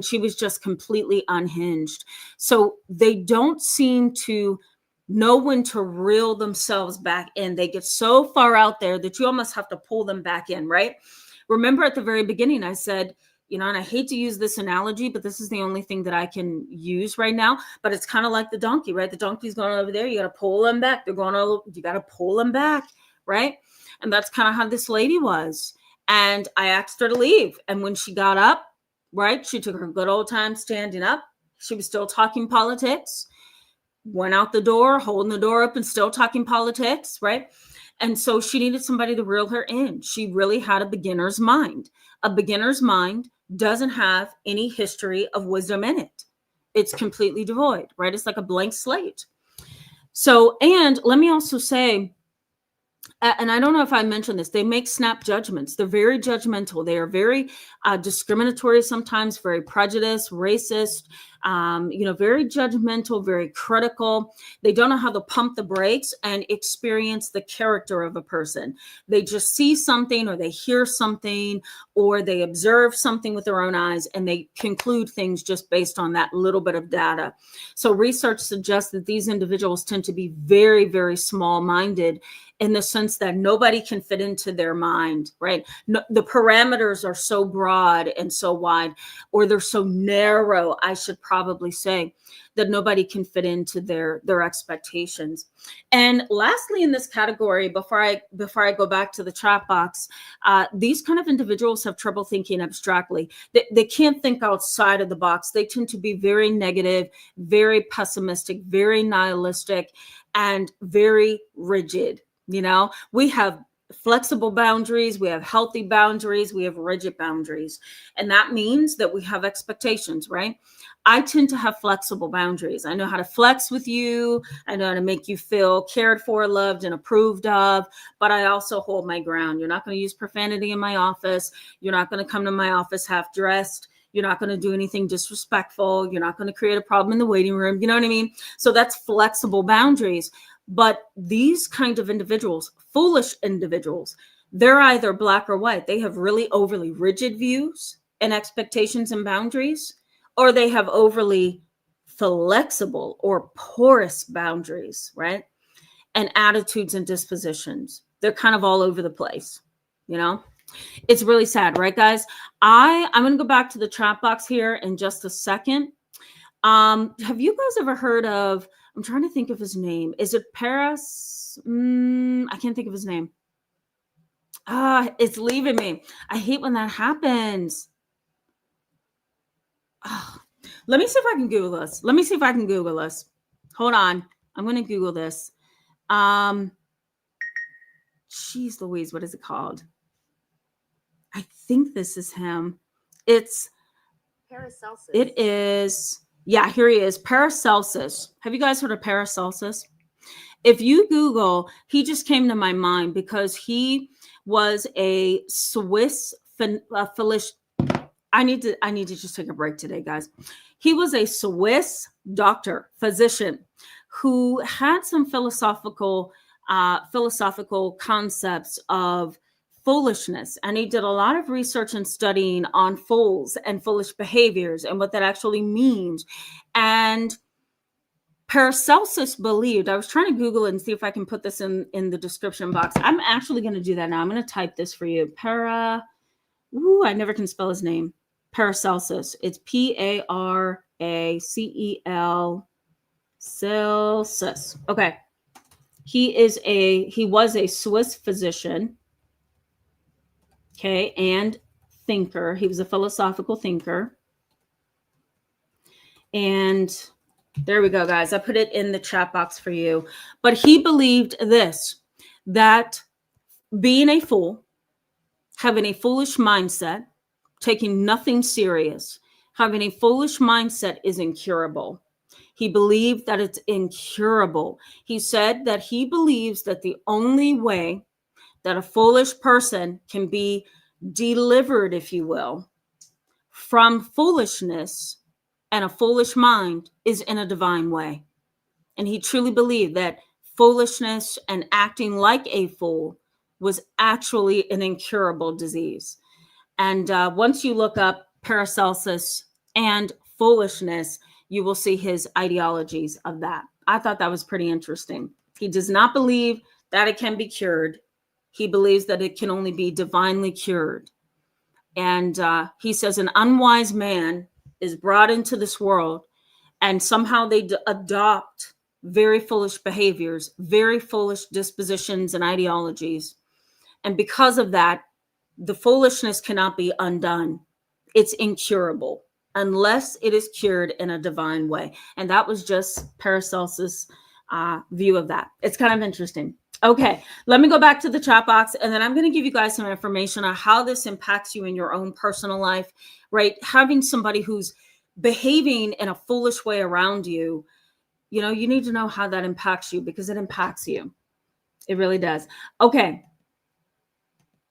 she was just completely unhinged. So they don't seem to know when to reel themselves back in. They get so far out there that you almost have to pull them back in, right? Remember at the very beginning, I said, and I hate to use this analogy, but this is the only thing that I can use right now. But it's kind of like the donkey, right? The donkey's going over there. You got to pull them back. They're going all, you got to pull them back, right? And that's kind of how this lady was. And I asked her to leave. And when she got up, right, she took her good old time standing up. She was still talking politics. Went out the door, holding the door up and still talking politics, right? And so she needed somebody to reel her in. She really had a beginner's mind. A beginner's mind doesn't have any history of wisdom in it. It's completely devoid, right? It's like a blank slate. So, and let me also say, and I don't know if I mentioned this, they make snap judgments. They're very judgmental. They are very discriminatory, sometimes very prejudiced, racist, very judgmental, very critical. They don't know how to pump the brakes and experience the character of a person. They just see something, or they hear something, or they observe something with their own eyes, and they conclude things just based on that little bit of data. So research suggests that these individuals tend to be very, very small-minded, in the sense that nobody can fit into their mind, right? No, the parameters are so broad and so wide, or they're so narrow, I should probably say, that nobody can fit into their expectations. And lastly, in this category, before I go back to the chat box, these kind of individuals have trouble thinking abstractly. They can't think outside of the box. They tend to be very negative, very pessimistic, very nihilistic, and very rigid. We have flexible boundaries, we have healthy boundaries, we have rigid boundaries. And that means that we have expectations, right? I tend to have flexible boundaries. I know how to flex with you. I know how to make you feel cared for, loved, and approved of, but I also hold my ground. You're not going to use profanity in my office. You're not going to come to my office half dressed. You're not going to do anything disrespectful. You're not going to create a problem in the waiting room. You know what I mean? So that's flexible boundaries. But these kind of individuals, foolish individuals, they're either black or white. They have really overly rigid views and expectations and boundaries, or they have overly flexible or porous boundaries, right? And attitudes and dispositions. They're kind of all over the place, It's really sad, right, guys? I'm going to go back to the chat box here in just a second. Have you guys ever heard of, I'm trying to think of his name. Is it Paris? I can't think of his name. It's leaving me. I hate when that happens. Let me see if I can Google this. Hold on. I'm going to Google this. Jeez Louise, what is it called? I think this is him. It's Paracelsus. It is. Yeah, here he is. Paracelsus. Have you guys heard of Paracelsus? If you Google, he just came to my mind because he was a Swiss I need to just take a break today, guys. He was a Swiss physician, who had some philosophical concepts of foolishness. And he did a lot of research and studying on fools and foolish behaviors and what that actually means. And Paracelsus believed, I was trying to Google it and see if I can put this in the description box. I'm actually going to do that now. I'm going to type this for you. I never can spell his name. Paracelsus. It's Paracel. Celsus. Okay. He was a Swiss physician. Okay. And thinker. He was a philosophical thinker. And there we go, guys. I put it in the chat box for you. But he believed this, that being a fool, having a foolish mindset, taking nothing serious, having a foolish mindset is incurable. He believed that it's incurable. He said that he believes that the only way that a foolish person can be delivered, if you will, from foolishness and a foolish mind is in a divine way. And he truly believed that foolishness and acting like a fool was actually an incurable disease. And once you look up Paracelsus and foolishness, you will see his ideologies of that. I thought that was pretty interesting. He does not believe that it can be cured. He believes that it can only be divinely cured. And he says an unwise man is brought into this world, and somehow they adopt very foolish behaviors, very foolish dispositions and ideologies. And because of that, the foolishness cannot be undone. It's incurable unless it is cured in a divine way. And that was just Paracelsus' view of that. It's kind of interesting. Okay, let me go back to the chat box and then I'm going to give you guys some information on how this impacts you in your own personal life, right? Having somebody who's behaving in a foolish way around you, you need to know how that impacts you because it impacts you. It really does. Okay.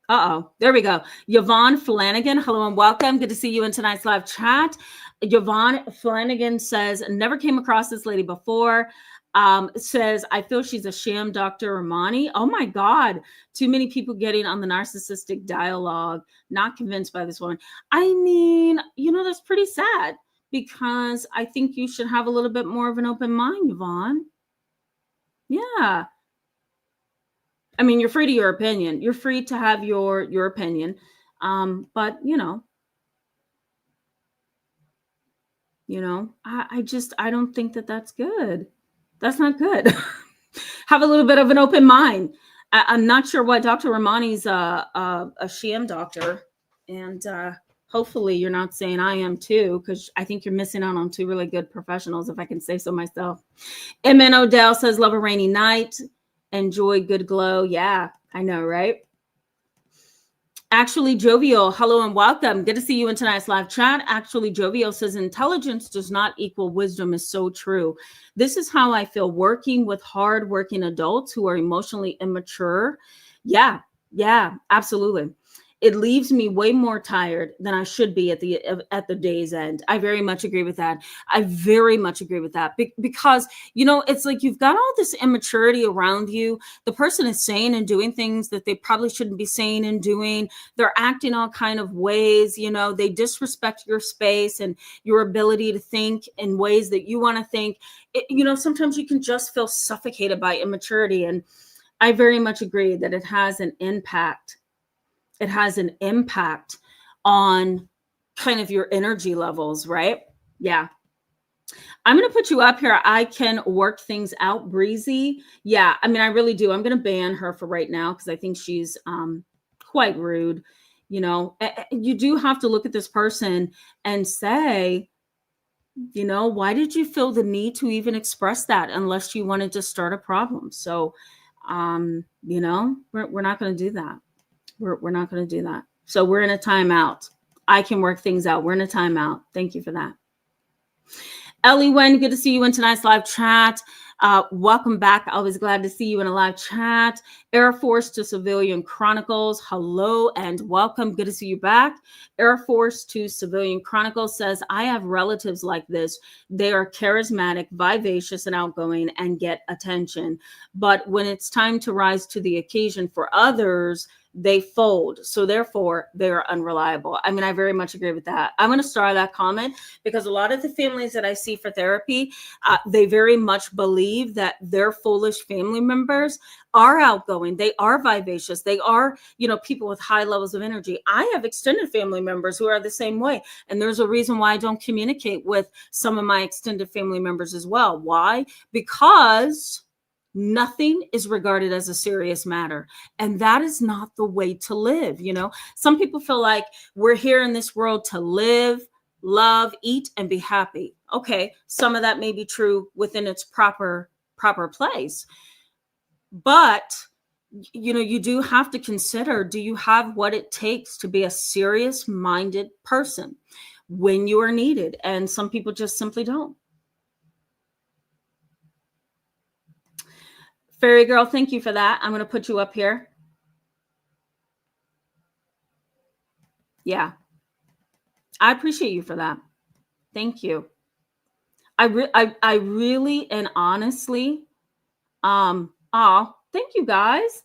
There we go. Yvonne Flanagan, hello and welcome. Good to see you in tonight's live chat. Yvonne Flanagan says, never came across this lady before. Says, I feel she's a sham Dr. Ramani. Oh my God. Too many people getting on the narcissistic dialogue. Not convinced by this one. I mean, that's pretty sad because I think you should have a little bit more of an open mind, Yvonne. Yeah. I mean, you're free to your opinion. You're free to have your opinion. But I don't think that that's good. That's not good. Have a little bit of an open mind. I'm not sure why Dr. Ramani's a sham doctor. And hopefully you're not saying I am too, because I think you're missing out on two really good professionals, if I can say so myself. M.N. Odell says, love a rainy night. Enjoy good glow. Yeah, I know, right? Actually Jovial, hello and welcome. Good to see you in tonight's live chat. Actually Jovial says, intelligence does not equal wisdom is so true. This is how I feel working with hard-working adults who are emotionally immature. Yeah, absolutely. It leaves me way more tired than I should be at the day's end. I very much agree with that. Because, it's like you've got all this immaturity around you. The person is saying and doing things that they probably shouldn't be saying and doing. They're acting all kind of ways, they disrespect your space and your ability to think in ways that you want to think. Sometimes you can just feel suffocated by immaturity. And I very much agree that it has an impact. It has an impact on kind of your energy levels, right? Yeah. I'm going to put you up here. I can work things out, Breezy. Yeah, I mean, I really do. I'm going to ban her for right now because I think she's quite rude. You do have to look at this person and say, why did you feel the need to even express that unless you wanted to start a problem? So, we're not going to do that. We're not going to do that. So we're in a timeout. I can work things out. We're in a timeout. Thank you for that. Ellie Wen, good to see you in tonight's live chat. Welcome back. Always glad to see you in a live chat. Air Force to Civilian Chronicles. Hello and welcome. Good to see you back. Air Force to Civilian Chronicles says, I have relatives like this. They are charismatic, vivacious, and outgoing and get attention. But when it's time to rise to the occasion for others, they fold. So therefore, they're unreliable. I mean, I very much agree with that. I'm going to star that comment because a lot of the families that I see for therapy, they very much believe that their foolish family members are outgoing. They are vivacious. They are, people with high levels of energy. I have extended family members who are the same way. And there's a reason why I don't communicate with some of my extended family members as well. Why? Because nothing is regarded as a serious matter. And that is not the way to live. Some people feel like we're here in this world to live, love, eat, and be happy. Okay. Some of that may be true within its proper place. But, you do have to consider, do you have what it takes to be a serious minded person when you are needed? And some people just simply don't. Fairy Girl, thank you for that. I'm going to put you up here. Yeah. I appreciate you for that. Thank you. I really and honestly, thank you guys.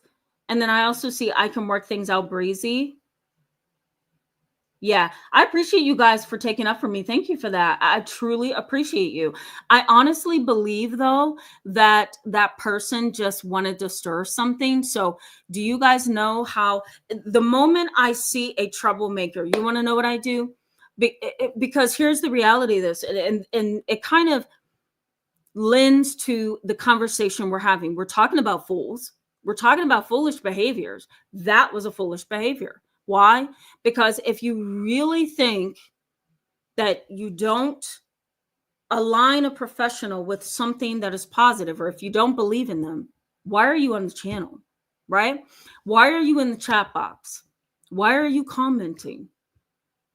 And then I also see I can work things out, Breezy. Yeah, I appreciate you guys for taking up for me. Thank you for that. I truly appreciate you. I honestly believe, though, that that person just wanted to stir something. So do you guys know how the moment I see a troublemaker, you want to know what I do? Because here's the reality of this, and it kind of lends to the conversation we're having. We're talking about fools. We're talking about foolish behaviors. That was a foolish behavior. Why? Because if you really think that you don't align a professional with something that is positive, or if you don't believe in them, Why are you on the channel, right? Why are you in the chat box? Why are you commenting?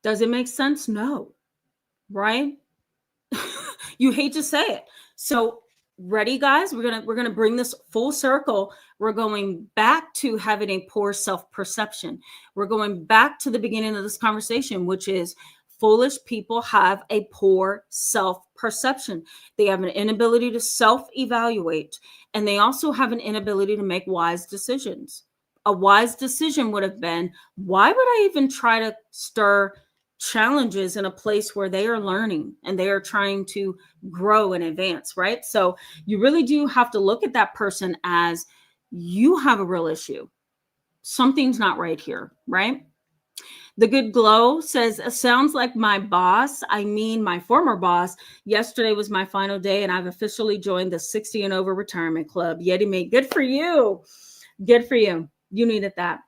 Does it make sense? No, right? You hate to say it. So ready, guys? We're gonna bring this full circle. We're going back to having a poor self-perception. We're going back to the beginning of this conversation, which is foolish people have a poor self-perception. They have an inability to self-evaluate, and they also have an inability to make wise decisions. A wise decision would have been, why would I even try to stir challenges in a place where they are learning and they are trying to grow and advance, right? So you really do have to look at that person as, you have a real issue. Something's not right here, right? The Good Glow says, sounds like my boss, I mean my former boss. Yesterday was my final day and I've officially joined the 60 and over retirement club. Yeti mate, good for you. Good for you. You needed that.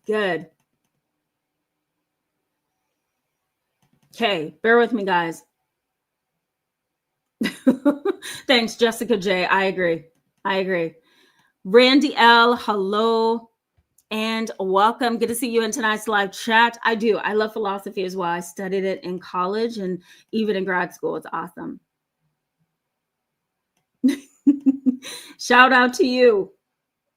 Good. Okay, bear with me, guys. Thanks, Jessica J. I agree. Randy L, hello and welcome. Good to see you in tonight's live chat. I do. I love philosophy as well. I studied it in college and even in grad school. It's awesome. Shout out to you.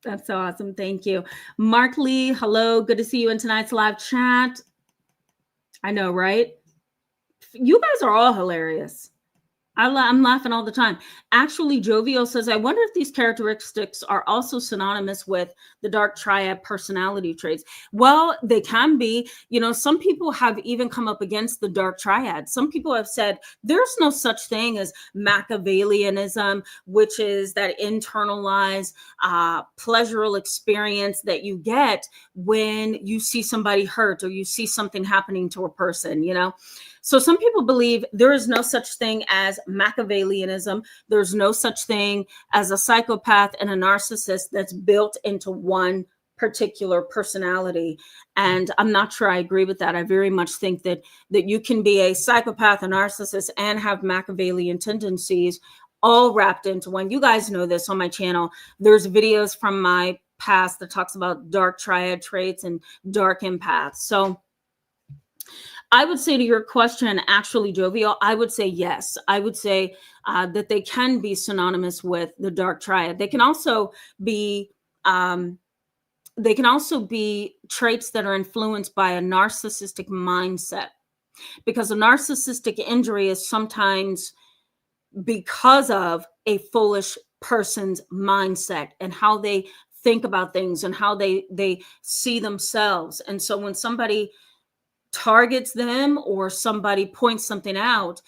That's so awesome. Thank you. Mark Lee, hello. Good to see you in tonight's live chat. I know, right? You guys are all hilarious. I'm laughing all the time. Actually, Jovial says, I wonder if these characteristics are also synonymous with the dark triad personality traits. Well, they can be. You know, some people have even come up against the dark triad. Some people have said there's no such thing as Machiavellianism, which is that internalized pleasurable experience that you get when you see somebody hurt or you see something happening to a person, you know? So some people believe there is no such thing as Machiavellianism. There's no such thing as a psychopath and a narcissist that's built into one particular personality. And I'm not sure I agree with that. I very much think that you can be a psychopath, a narcissist, and have Machiavellian tendencies all wrapped into one. You guys know this on my channel. There's videos from my past that talks about dark triad traits and dark empaths. So I would say to your question, actually, Jovial, I would say yes. I would say that they can be synonymous with the dark triad. They can also be traits that are influenced by a narcissistic mindset, because a narcissistic injury is sometimes because of a foolish person's mindset and how they think about things and how they see themselves. And so when somebody targets them or somebody points something out,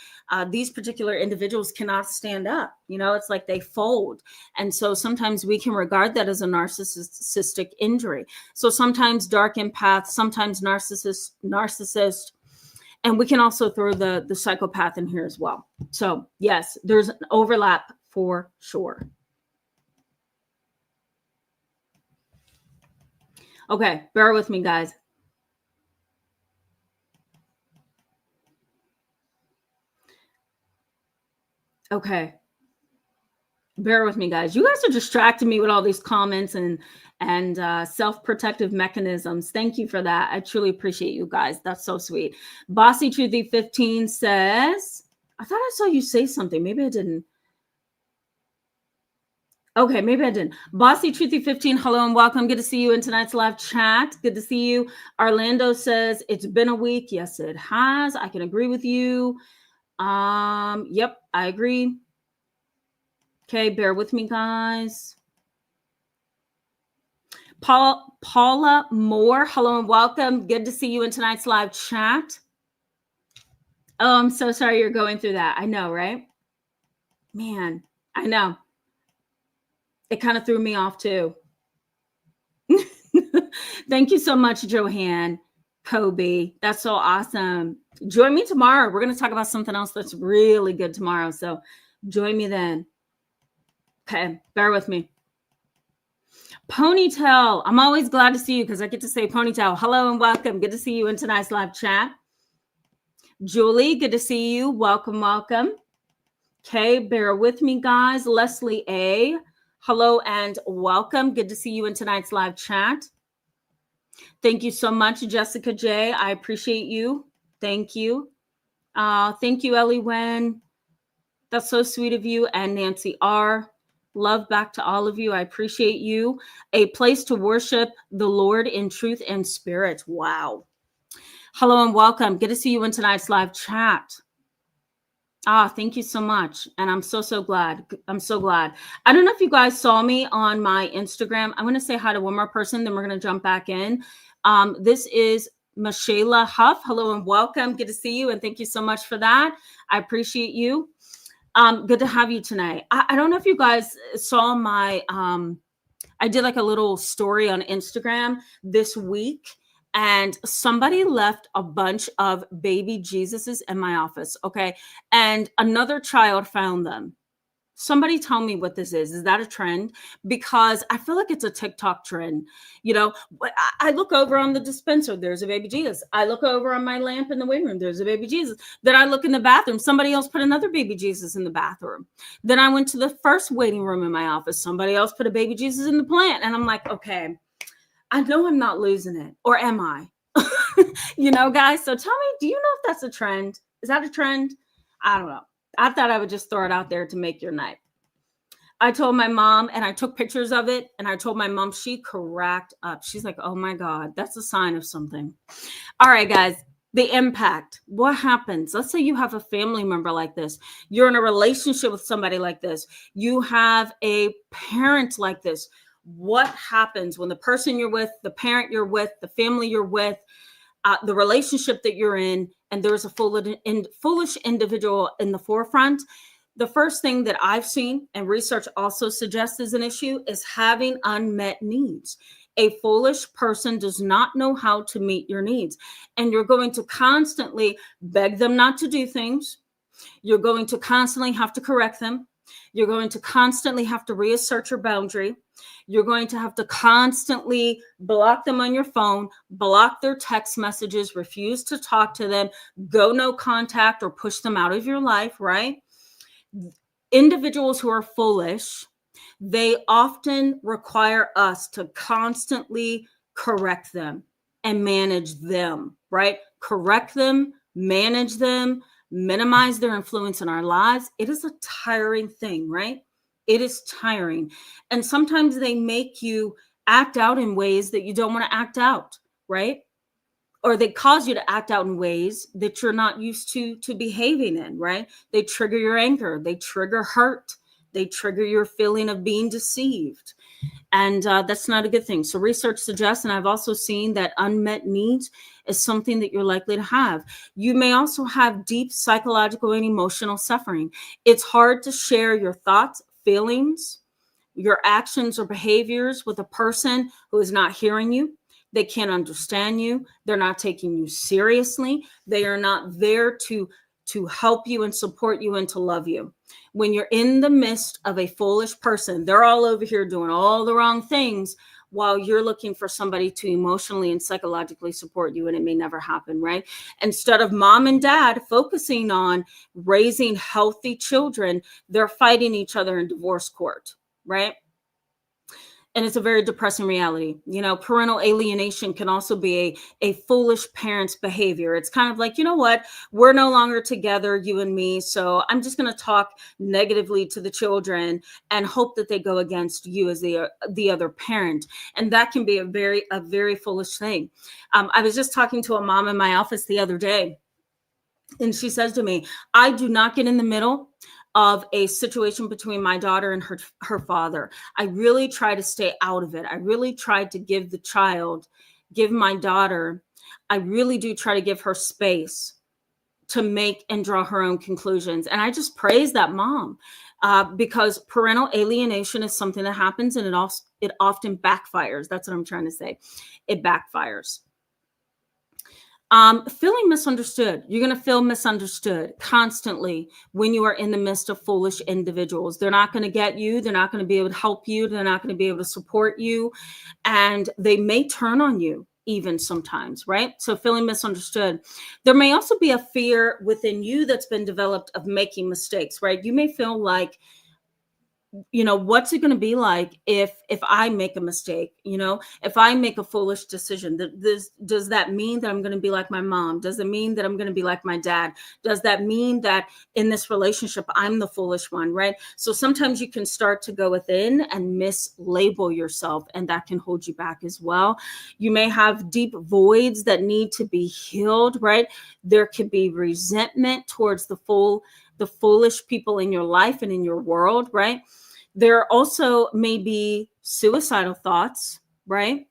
these particular individuals cannot stand up. You know, it's like they fold. And so sometimes we can regard that as a narcissistic injury. So sometimes dark empath, sometimes narcissist, and we can also throw the psychopath in here as well. So yes, there's an overlap for sure. Okay, bear with me, guys. Okay. Bear with me, guys. You guys are distracting me with all these comments and self-protective mechanisms. Thank you for that. I truly appreciate you guys. That's so sweet. Bossy Truthy 15 says, I thought I saw you say something. Maybe I didn't. Okay, maybe I didn't. Bossy Truthy 15, hello and welcome. Good to see you in tonight's live chat. Good to see you. Orlando says, it's been a week. Yes, it has. I can agree with you. Yep, I agree. Okay, bear with me, guys. Paula Moore, hello and welcome. Good to see you in tonight's live chat. Oh, I'm so sorry you're going through that. I know, right? Man, I know. It kind of threw me off too. Thank you so much, Joanne. Kobe, that's so awesome. Join me tomorrow. We're going to talk about something else that's really good tomorrow. So join me then. Okay, bear with me. Ponytail, I'm always glad to see you because I get to say Ponytail. Hello and welcome. Good to see you in tonight's live chat. Julie, good to see you. Welcome, welcome. Okay, bear with me, guys. Leslie A. Hello and welcome. Good to see you in tonight's live chat. Thank you so much, Jessica J. I appreciate you. Thank you. Thank you, Ellie Wen. That's so sweet of you. And Nancy R. Love back to all of you. I appreciate you. A place to worship the Lord in truth and spirit. Wow. Hello and welcome. Good to see you in tonight's live chat. Thank you so much. And I'm so glad. I'm so glad. I don't know if you guys saw me on my Instagram. I'm going to say hi to one more person, then we're going to jump back in. This is Michaela Huff. Hello and welcome. Good to see you. And thank you so much for that. I appreciate you. Good to have you tonight. I don't know if you guys saw my, I did like a little story on Instagram this week. And somebody left a bunch of baby Jesuses in my office, okay? And another child found them. Somebody tell me what this is. Is that a trend? Because I feel like it's a TikTok trend. You know, I look over on the dispenser, there's a baby Jesus. I look over on my lamp in the waiting room, there's a baby Jesus. Then I look in the bathroom, somebody else put another baby Jesus in the bathroom. Then I went to the first waiting room in my office, somebody else put a baby Jesus in the plant. And I'm like, okay, I know I'm not losing it. Or am I? You know, guys, so tell me, do you know if that's a trend? Is that a trend? I don't know. I thought I would just throw it out there to make your night. I told my mom, and I took pictures of it, and I told my mom, she cracked up. She's like, oh my God, that's a sign of something. All right, guys, the impact. What happens? Let's say you have a family member like this. You're in a relationship with somebody like this. You have a parent like this. What happens when the person you're with, the parent you're with, the family you're with, the relationship that you're in, and there's a foolish individual in the forefront? The first thing that I've seen, and research also suggests is an issue, is having unmet needs. A foolish person does not know how to meet your needs. And you're going to constantly beg them not to do things. You're going to constantly have to correct them. You're going to constantly have to reassert your boundary. You're going to have to constantly block them on your phone, block their text messages, refuse to talk to them, go no contact, or push them out of your life, right? Individuals who are foolish, they often require us to constantly correct them and manage them, right? Correct them, manage them, minimize their influence in our lives. It is a tiring thing, right? It is tiring. And sometimes they make you act out in ways that you don't want to act out, right? Or they cause you to act out in ways that you're not used to behaving in, right? They trigger your anger. They trigger hurt. They trigger your feeling of being deceived. And that's not a good thing. So research suggests, and I've also seen that unmet needs is something that you're likely to have. You may also have deep psychological and emotional suffering. It's hard to share your thoughts, feelings, your actions or behaviors with a person who is not hearing you. They can't understand you. They're not taking you seriously. They are not there to help you and support you and to love you. When you're in the midst of a foolish person, they're all over here doing all the wrong things while you're looking for somebody to emotionally and psychologically support you, and it may never happen, right? Instead of mom and dad focusing on raising healthy children, they're fighting each other in divorce court, right? And it's a very depressing reality. You know, parental alienation can also be a foolish parent's behavior. It's kind of like, you know what, we're no longer together, you and me, so I'm just going to talk negatively to the children and hope that they go against you as the other parent. And that can be a very foolish thing. I was just talking to a mom in my office the other day, and she says to me, I do not get in the middle of a situation between my daughter and her father. I really try to stay out of it. I really try to give my daughter, I really do try to give her space to make and draw her own conclusions. And I just praise that mom because parental alienation is something that happens, and it often backfires. That's what I'm trying to say. It backfires. Feeling misunderstood. You're going to feel misunderstood constantly when you are in the midst of foolish individuals. They're not going to get you. They're not going to be able to help you. They're not going to be able to support you. And they may turn on you. even sometimes, right? So feeling misunderstood. There may also be a fear within you that's been developed of making mistakes, right? You may feel like, what's it going to be like if I make a mistake, if I make a foolish decision? Does that mean that I'm going to be like my mom? Does it mean that I'm going to be like my dad? Does that mean that in this relationship I'm the foolish one, right? So sometimes you can start to go within and mislabel yourself, and that can hold you back as well. You may have deep voids that need to be healed, right? There could be resentment towards the foolish people in your life and in your world, right? There also may be suicidal thoughts, right?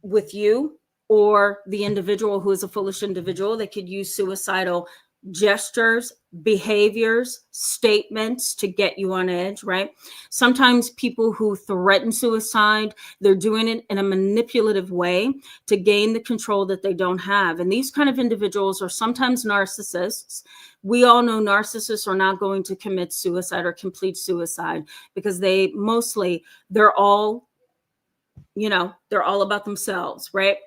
With you or the individual who is a foolish individual. They could use suicidal gestures, behaviors, statements to get you on edge, right? Sometimes people who threaten suicide, they're doing it in a manipulative way to gain the control that they don't have. And these kind of individuals are sometimes narcissists. We all know narcissists are not going to commit suicide or complete suicide because they're all about themselves, right?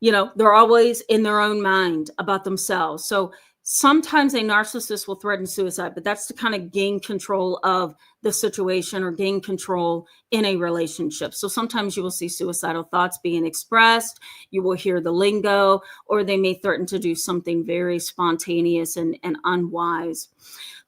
They're always in their own mind about themselves. So sometimes a narcissist will threaten suicide, but that's to kind of gain control of the situation or gain control in a relationship. So sometimes you will see suicidal thoughts being expressed. You will hear the lingo, or they may threaten to do something very spontaneous and unwise.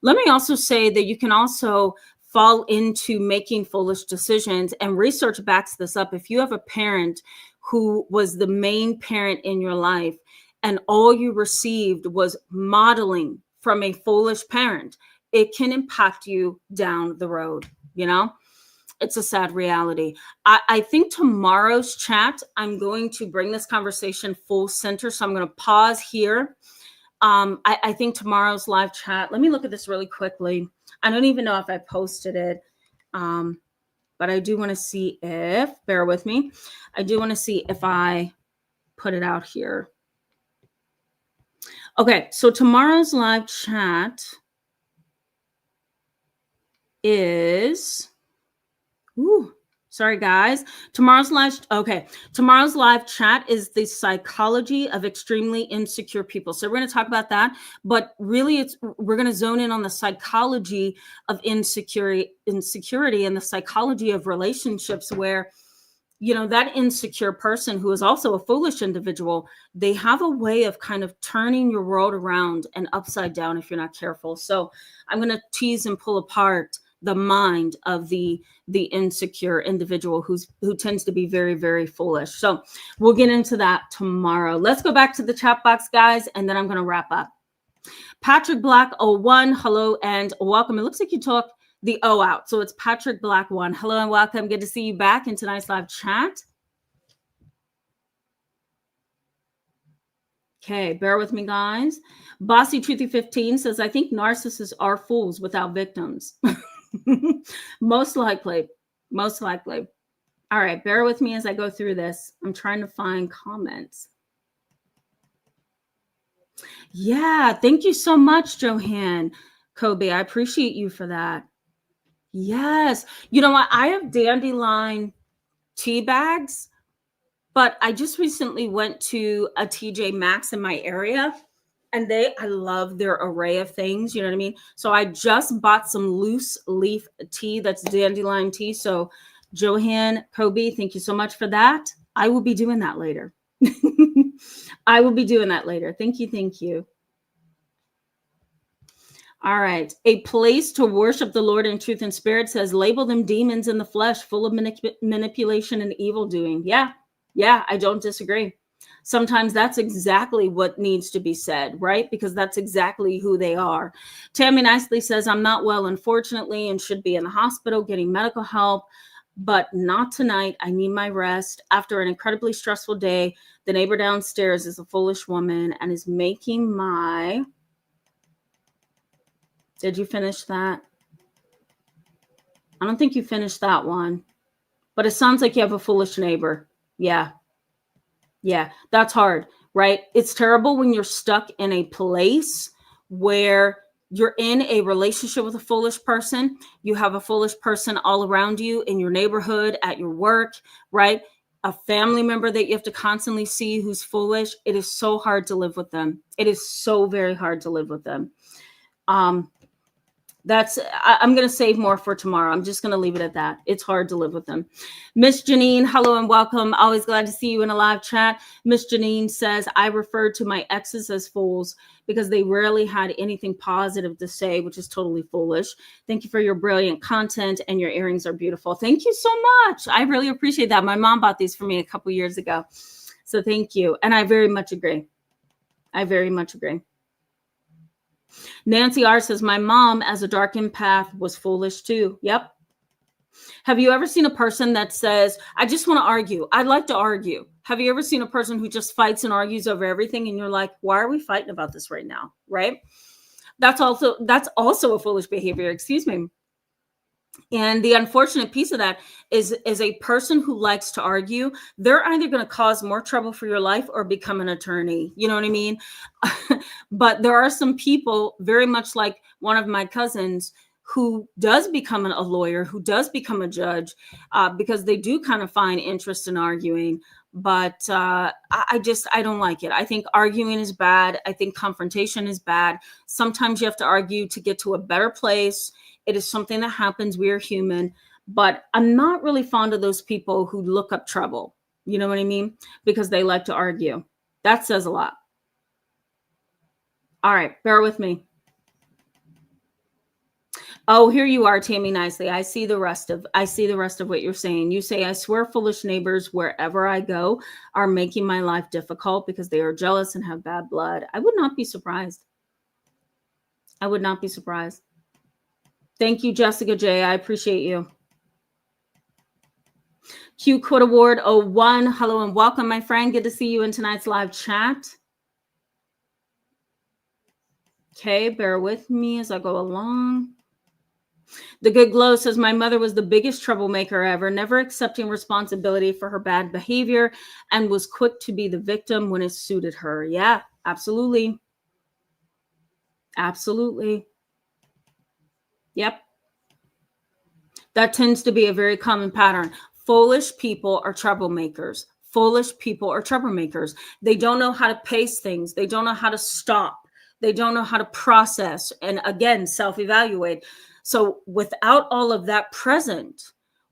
Let me also say that you can also fall into making foolish decisions, and research backs this up. If you have a parent who was the main parent in your life and all you received was modeling from a foolish parent, it can impact you down the road. It's a sad reality. I think tomorrow's chat, I'm going to bring this conversation full center. So I'm going to pause here. I think tomorrow's live chat, let me look at this really quickly. I don't even know if I posted it. But I do want to see bear with me. I do want to see if I put it out here. Okay, so tomorrow's live chat is, sorry guys. Tomorrow's live chat is the psychology of extremely insecure people. So we're going to talk about that, but really we're going to zone in on the psychology of insecurity and the psychology of relationships where, that insecure person who is also a foolish individual, they have a way of kind of turning your world around and upside down if you're not careful. So I'm going to tease and pull apart the mind of the insecure individual who tends to be very, very foolish. So we'll get into that tomorrow. Let's go back to the chat box, guys, and then I'm going to wrap up. Patrick Black 01, hello and welcome. It looks like you took the O out. So it's Patrick Black 1. Hello and welcome. Good to see you back in tonight's live chat. Okay, bear with me, guys. Bossy Truthy 15 says, I think narcissists are fools without victims. Most likely. All right, bear with me as I go through this. I'm trying to find comments. Yeah, thank you so much, Johan Kobe. I appreciate you for that. Yes. You know what? I have dandelion tea bags, but I just recently went to a TJ Maxx in my area, and I love their array of things. You know what I mean? So I just bought some loose leaf tea that's dandelion tea. So Johan Kobe, thank you so much for that. I will be doing that later. Thank you. All right. A place to worship the Lord in truth and spirit says, label them demons in the flesh, full of manipulation and evil doing. Yeah, I don't disagree. Sometimes that's exactly what needs to be said, right? Because that's exactly who they are. Tammy Nicely says, I'm not well, unfortunately, and should be in the hospital getting medical help, but not tonight. I need my rest. After an incredibly stressful day, the neighbor downstairs is a foolish woman and is making my... Did you finish that? I don't think you finished that one, but it sounds like you have a foolish neighbor. Yeah, that's hard, right? It's terrible when you're stuck in a place where you're in a relationship with a foolish person. You have a foolish person all around you in your neighborhood, at your work, right? a family member that you have to constantly see who's foolish, it is so hard to live with them. It is so very hard to live with them. I'm going to save more for tomorrow. I'm just going to leave it at that. It's hard to live with them. Miss Janine, hello and welcome. Always glad to see you in a live chat. Miss Janine says, I referred to my exes as fools because they rarely had anything positive to say, which is totally foolish. Thank you for your brilliant content, and your earrings are beautiful. Thank you so much. I really appreciate that. My mom bought these for me a couple years ago. So thank you. And I very much agree. I very much agree. Nancy R says, my mom as a dark empath was foolish too. Yep. Have you ever seen a person that says, I just want to argue. I'd like to argue. Have you ever seen a person who just fights and argues over everything? And you're like, why are we fighting about this right now? Right. That's also a foolish behavior. Excuse me. And the unfortunate piece of that is a person who likes to argue, they're either going to cause more trouble for your life or become an attorney. You know what I mean? But there are some people, very much like one of my cousins, who does become a lawyer, who does become a judge, because they do kind of find interest in arguing. But I don't like it. I think arguing is bad. I think confrontation is bad. Sometimes you have to argue to get to a better place. It is something that happens. We are human. But I'm not really fond of those people who look up trouble. You know what I mean? Because they like to argue. That says a lot. All right, bear with me. Oh, here you are, Tammy Nicely. I see the rest of what you're saying. You say, I swear foolish neighbors wherever I go are making my life difficult because they are jealous and have bad blood. I would not be surprised. I would not be surprised. Thank you, Jessica J. I appreciate you. Q Quit Award 01. Hello and welcome, my friend. Good to see you in tonight's live chat. Okay, bear with me as I go along. The Good Glow says, my mother was the biggest troublemaker ever, never accepting responsibility for her bad behavior, and was quick to be the victim when it suited her. Yeah, absolutely. Absolutely. Yep. That tends to be a very common pattern. Foolish people are troublemakers. Foolish people are troublemakers. They don't know how to pace things. They don't know how to stop. They don't know how to process and, again, self-evaluate. So without all of that present,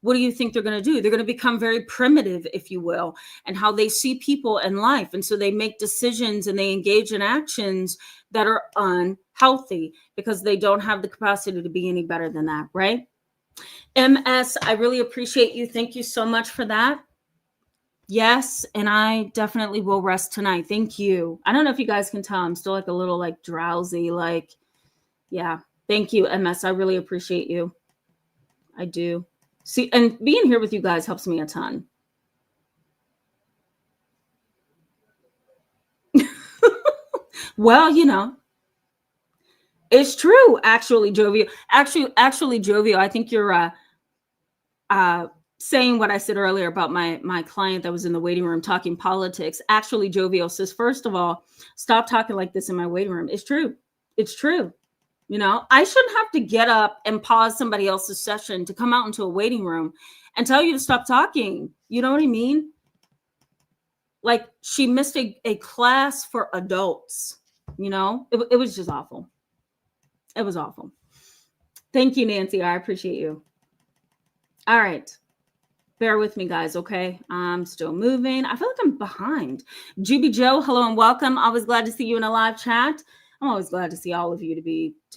what do you think they're going to do? They're going to become very primitive, if you will, and how they see people in life. And so they make decisions and they engage in actions that are unhealthy because they don't have the capacity to be any better than that, right? MS, I really appreciate you. Thank you so much for that. Yes, and I definitely will rest tonight. Thank you. I don't know if you guys can tell. I'm still like a little like drowsy, like, yeah. Thank you, MS. I really appreciate you. I do. See, and being here with you guys helps me a ton. Well, you know, it's true. Actually, Jovio. Actually, Jovio, I think you're saying what I said earlier about my client that was in the waiting room talking politics. Actually, Jovio says, first of all, stop talking like this in my waiting room. It's true. It's true. You know, I shouldn't have to get up and pause somebody else's session to come out into a waiting room and tell you to stop talking. You know what I mean? Like she missed a class for adults, you know? It was just awful. It was awful. Thank you, Nancy. I appreciate you. All right. Bear with me, guys, okay? I'm still moving. I feel like I'm behind. Juby Joe, hello and welcome. Always glad to see you in a live chat. I'm always glad to see all of you, to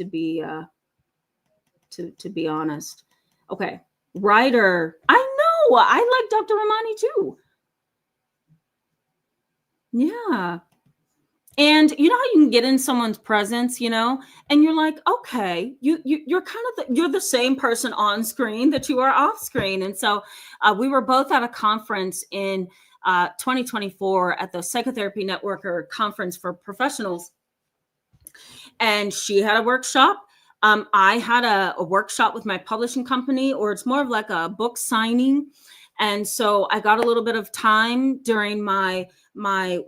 be honest. Okay. Ryder. I know. I like Dr. Ramani too. Yeah. And you know how you can get in someone's presence, you know, and you're like, okay, you're kind of you're the same person on screen that you are off screen. And so we were both at a conference in 2024 at the Psychotherapy Networker Conference for Professionals. And she had a workshop. I had a workshop with my publishing company, or it's more of like a book signing. And so I got a little bit of time during my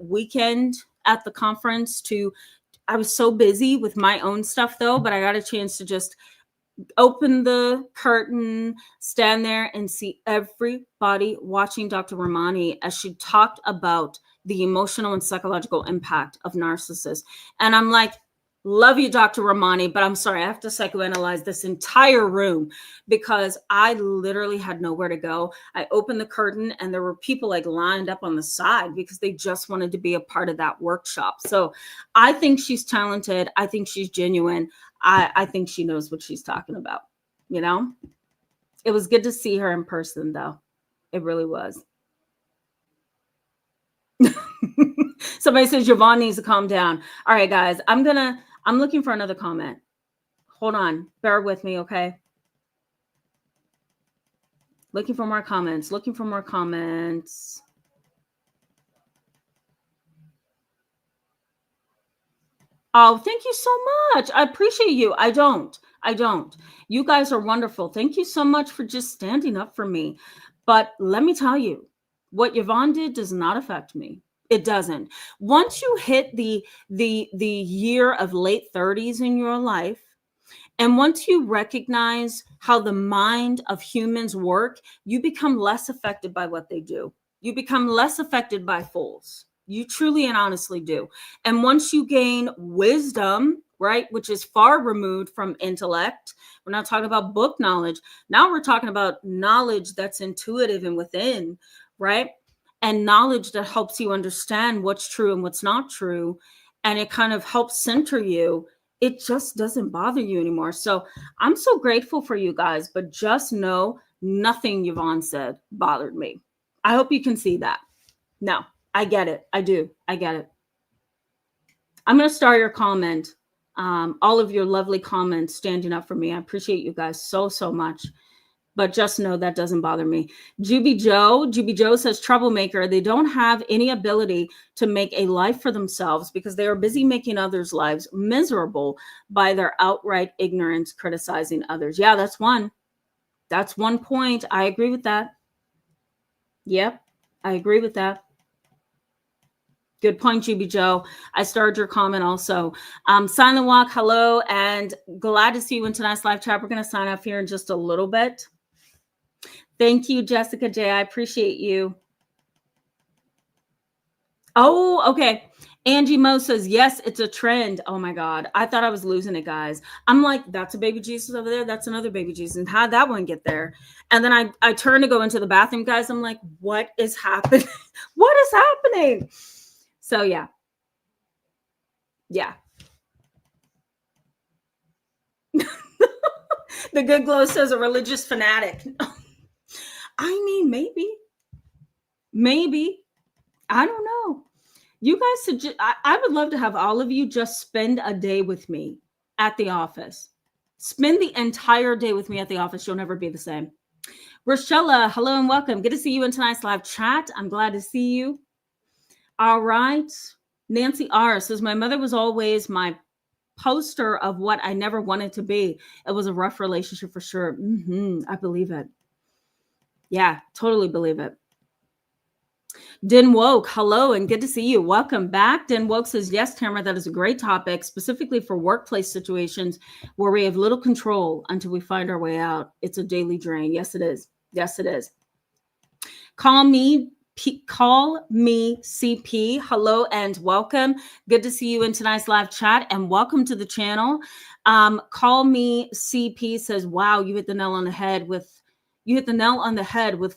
weekend at the conference I was so busy with my own stuff though, but I got a chance to just open the curtain, stand there and see everybody watching Dr. Ramani as she talked about the emotional and psychological impact of narcissists. And I'm like, love you, Dr. Ramani, but I'm sorry, I have to psychoanalyze this entire room because I literally had nowhere to go. I opened the curtain and there were people like lined up on the side because they just wanted to be a part of that workshop. So I think she's talented. I think she's genuine. I think she knows what she's talking about. You know, it was good to see her in person, though. It really was. Somebody says Yvonne needs to calm down. All right, guys, I'm looking for another comment. Hold on. Bear with me, okay? Looking for more comments. Oh, thank you so much. I appreciate you. I don't. You guys are wonderful. Thank you so much for just standing up for me. But let me tell you, what Yvonne did does not affect me. It doesn't. Once you hit the year of late 30s in your life, and once you recognize how the mind of humans work, you become less affected by what they do. You become less affected by fools. You truly and honestly do. And once you gain wisdom, right, which is far removed from intellect, we're not talking about book knowledge. Now we're talking about knowledge that's intuitive and within, right? And knowledge that helps you understand what's true and what's not true. And it kind of helps center you. It just doesn't bother you anymore. So I'm so grateful for you guys, but just know nothing Yvonne said bothered me. I hope you can see that. No, I get it. I do. I get it. I'm going to start your comment. All of your lovely comments standing up for me. I appreciate you guys so, so much. But just know that doesn't bother me. Juby Joe says, troublemaker. They don't have any ability to make a life for themselves because they are busy making others' lives miserable by their outright ignorance, criticizing others. Yeah, that's one. That's one point. I agree with that. Yep, I agree with that. Good point, Juby Joe. I started your comment also. Silent Walk, hello, and glad to see you in tonight's live chat. We're going to sign off here in just a little bit. Thank you, Jessica J. I appreciate you. Oh, okay. Angie Mo says, yes, it's a trend. Oh my God. I thought I was losing it, guys. I'm like, that's a baby Jesus over there. That's another baby Jesus. And how'd that one get there? And then I turn to go into the bathroom, guys. I'm like, what is happening? What is happening? So yeah. Yeah. The Good Glow says a religious fanatic. I mean, maybe. I don't know. You guys suggest, I would love to have all of you just spend a day with me at the office. Spend the entire day with me at the office. You'll never be the same. Rochella, hello and welcome. Good to see you in tonight's live chat. I'm glad to see you. All right. Nancy R says, my mother was always my poster of what I never wanted to be. It was a rough relationship for sure. I believe it. Yeah, totally believe it. Den Woke, hello and good to see you. Welcome back. Den Woke says, yes, Tamara, that is a great topic, specifically for workplace situations where we have little control until we find our way out. It's a daily drain. Yes, it is. Yes, it is. Call me CP. Hello and welcome. Good to see you in tonight's live chat and welcome to the channel. Call me CP says, wow, you hit the nail on the head with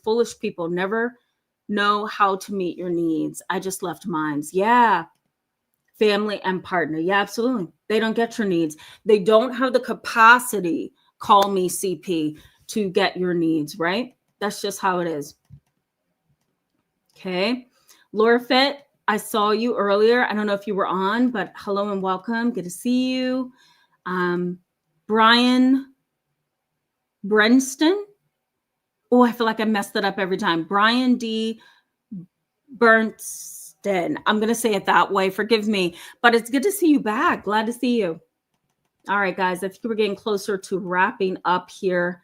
foolish people. Never know how to meet your needs. I just left mines. Yeah. Family and partner. Yeah, absolutely. They don't get your needs. They don't have the capacity, call me CP, to get your needs, right? That's just how it is. Okay. Laura Fit, I saw you earlier. I don't know if you were on, but hello and welcome. Good to see you. Brian Brenston. Oh, I feel like I messed that up every time. Brian D. Bernston. I'm going to say it that way. Forgive me. But it's good to see you back. Glad to see you. All right, guys. I think we're getting closer to wrapping up here.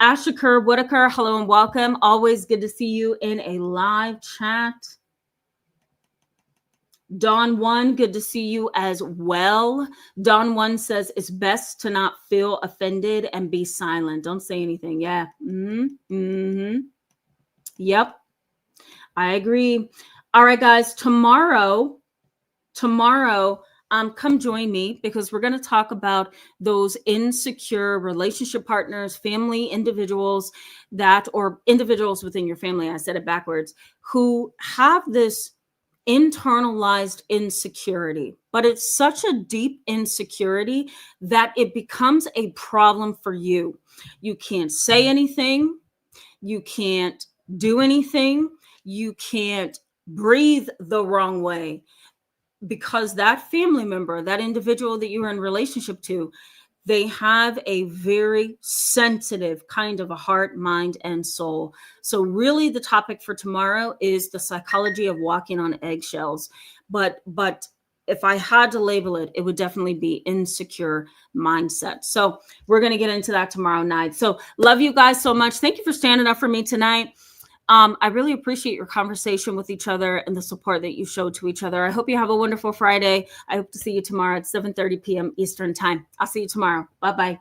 Ashaker Whitaker, hello and welcome. Always good to see you in a live chat. Dawn One, good to see you as well. Dawn One says it's best to not feel offended and be silent. Don't say anything. Yeah. Yep. I agree. All right, guys. Tomorrow, come join me because we're going to talk about those insecure relationship partners, family individuals or individuals within your family. I said it backwards, who have this internalized insecurity, but it's such a deep insecurity that it becomes a problem for you. You can't say anything. You can't do anything. You can't breathe the wrong way because that family member, that individual that you're in relationship to, they have a very sensitive kind of a heart, mind, and soul. So really the topic for tomorrow is the psychology of walking on eggshells. But if I had to label it, it would definitely be insecure mindset. So we're going to get into that tomorrow night. So love you guys so much. Thank you for standing up for me tonight. I really appreciate your conversation with each other and the support that you showed to each other. I hope you have a wonderful Friday. I hope to see you tomorrow at 7:30 p.m. Eastern time. I'll see you tomorrow. Bye-bye.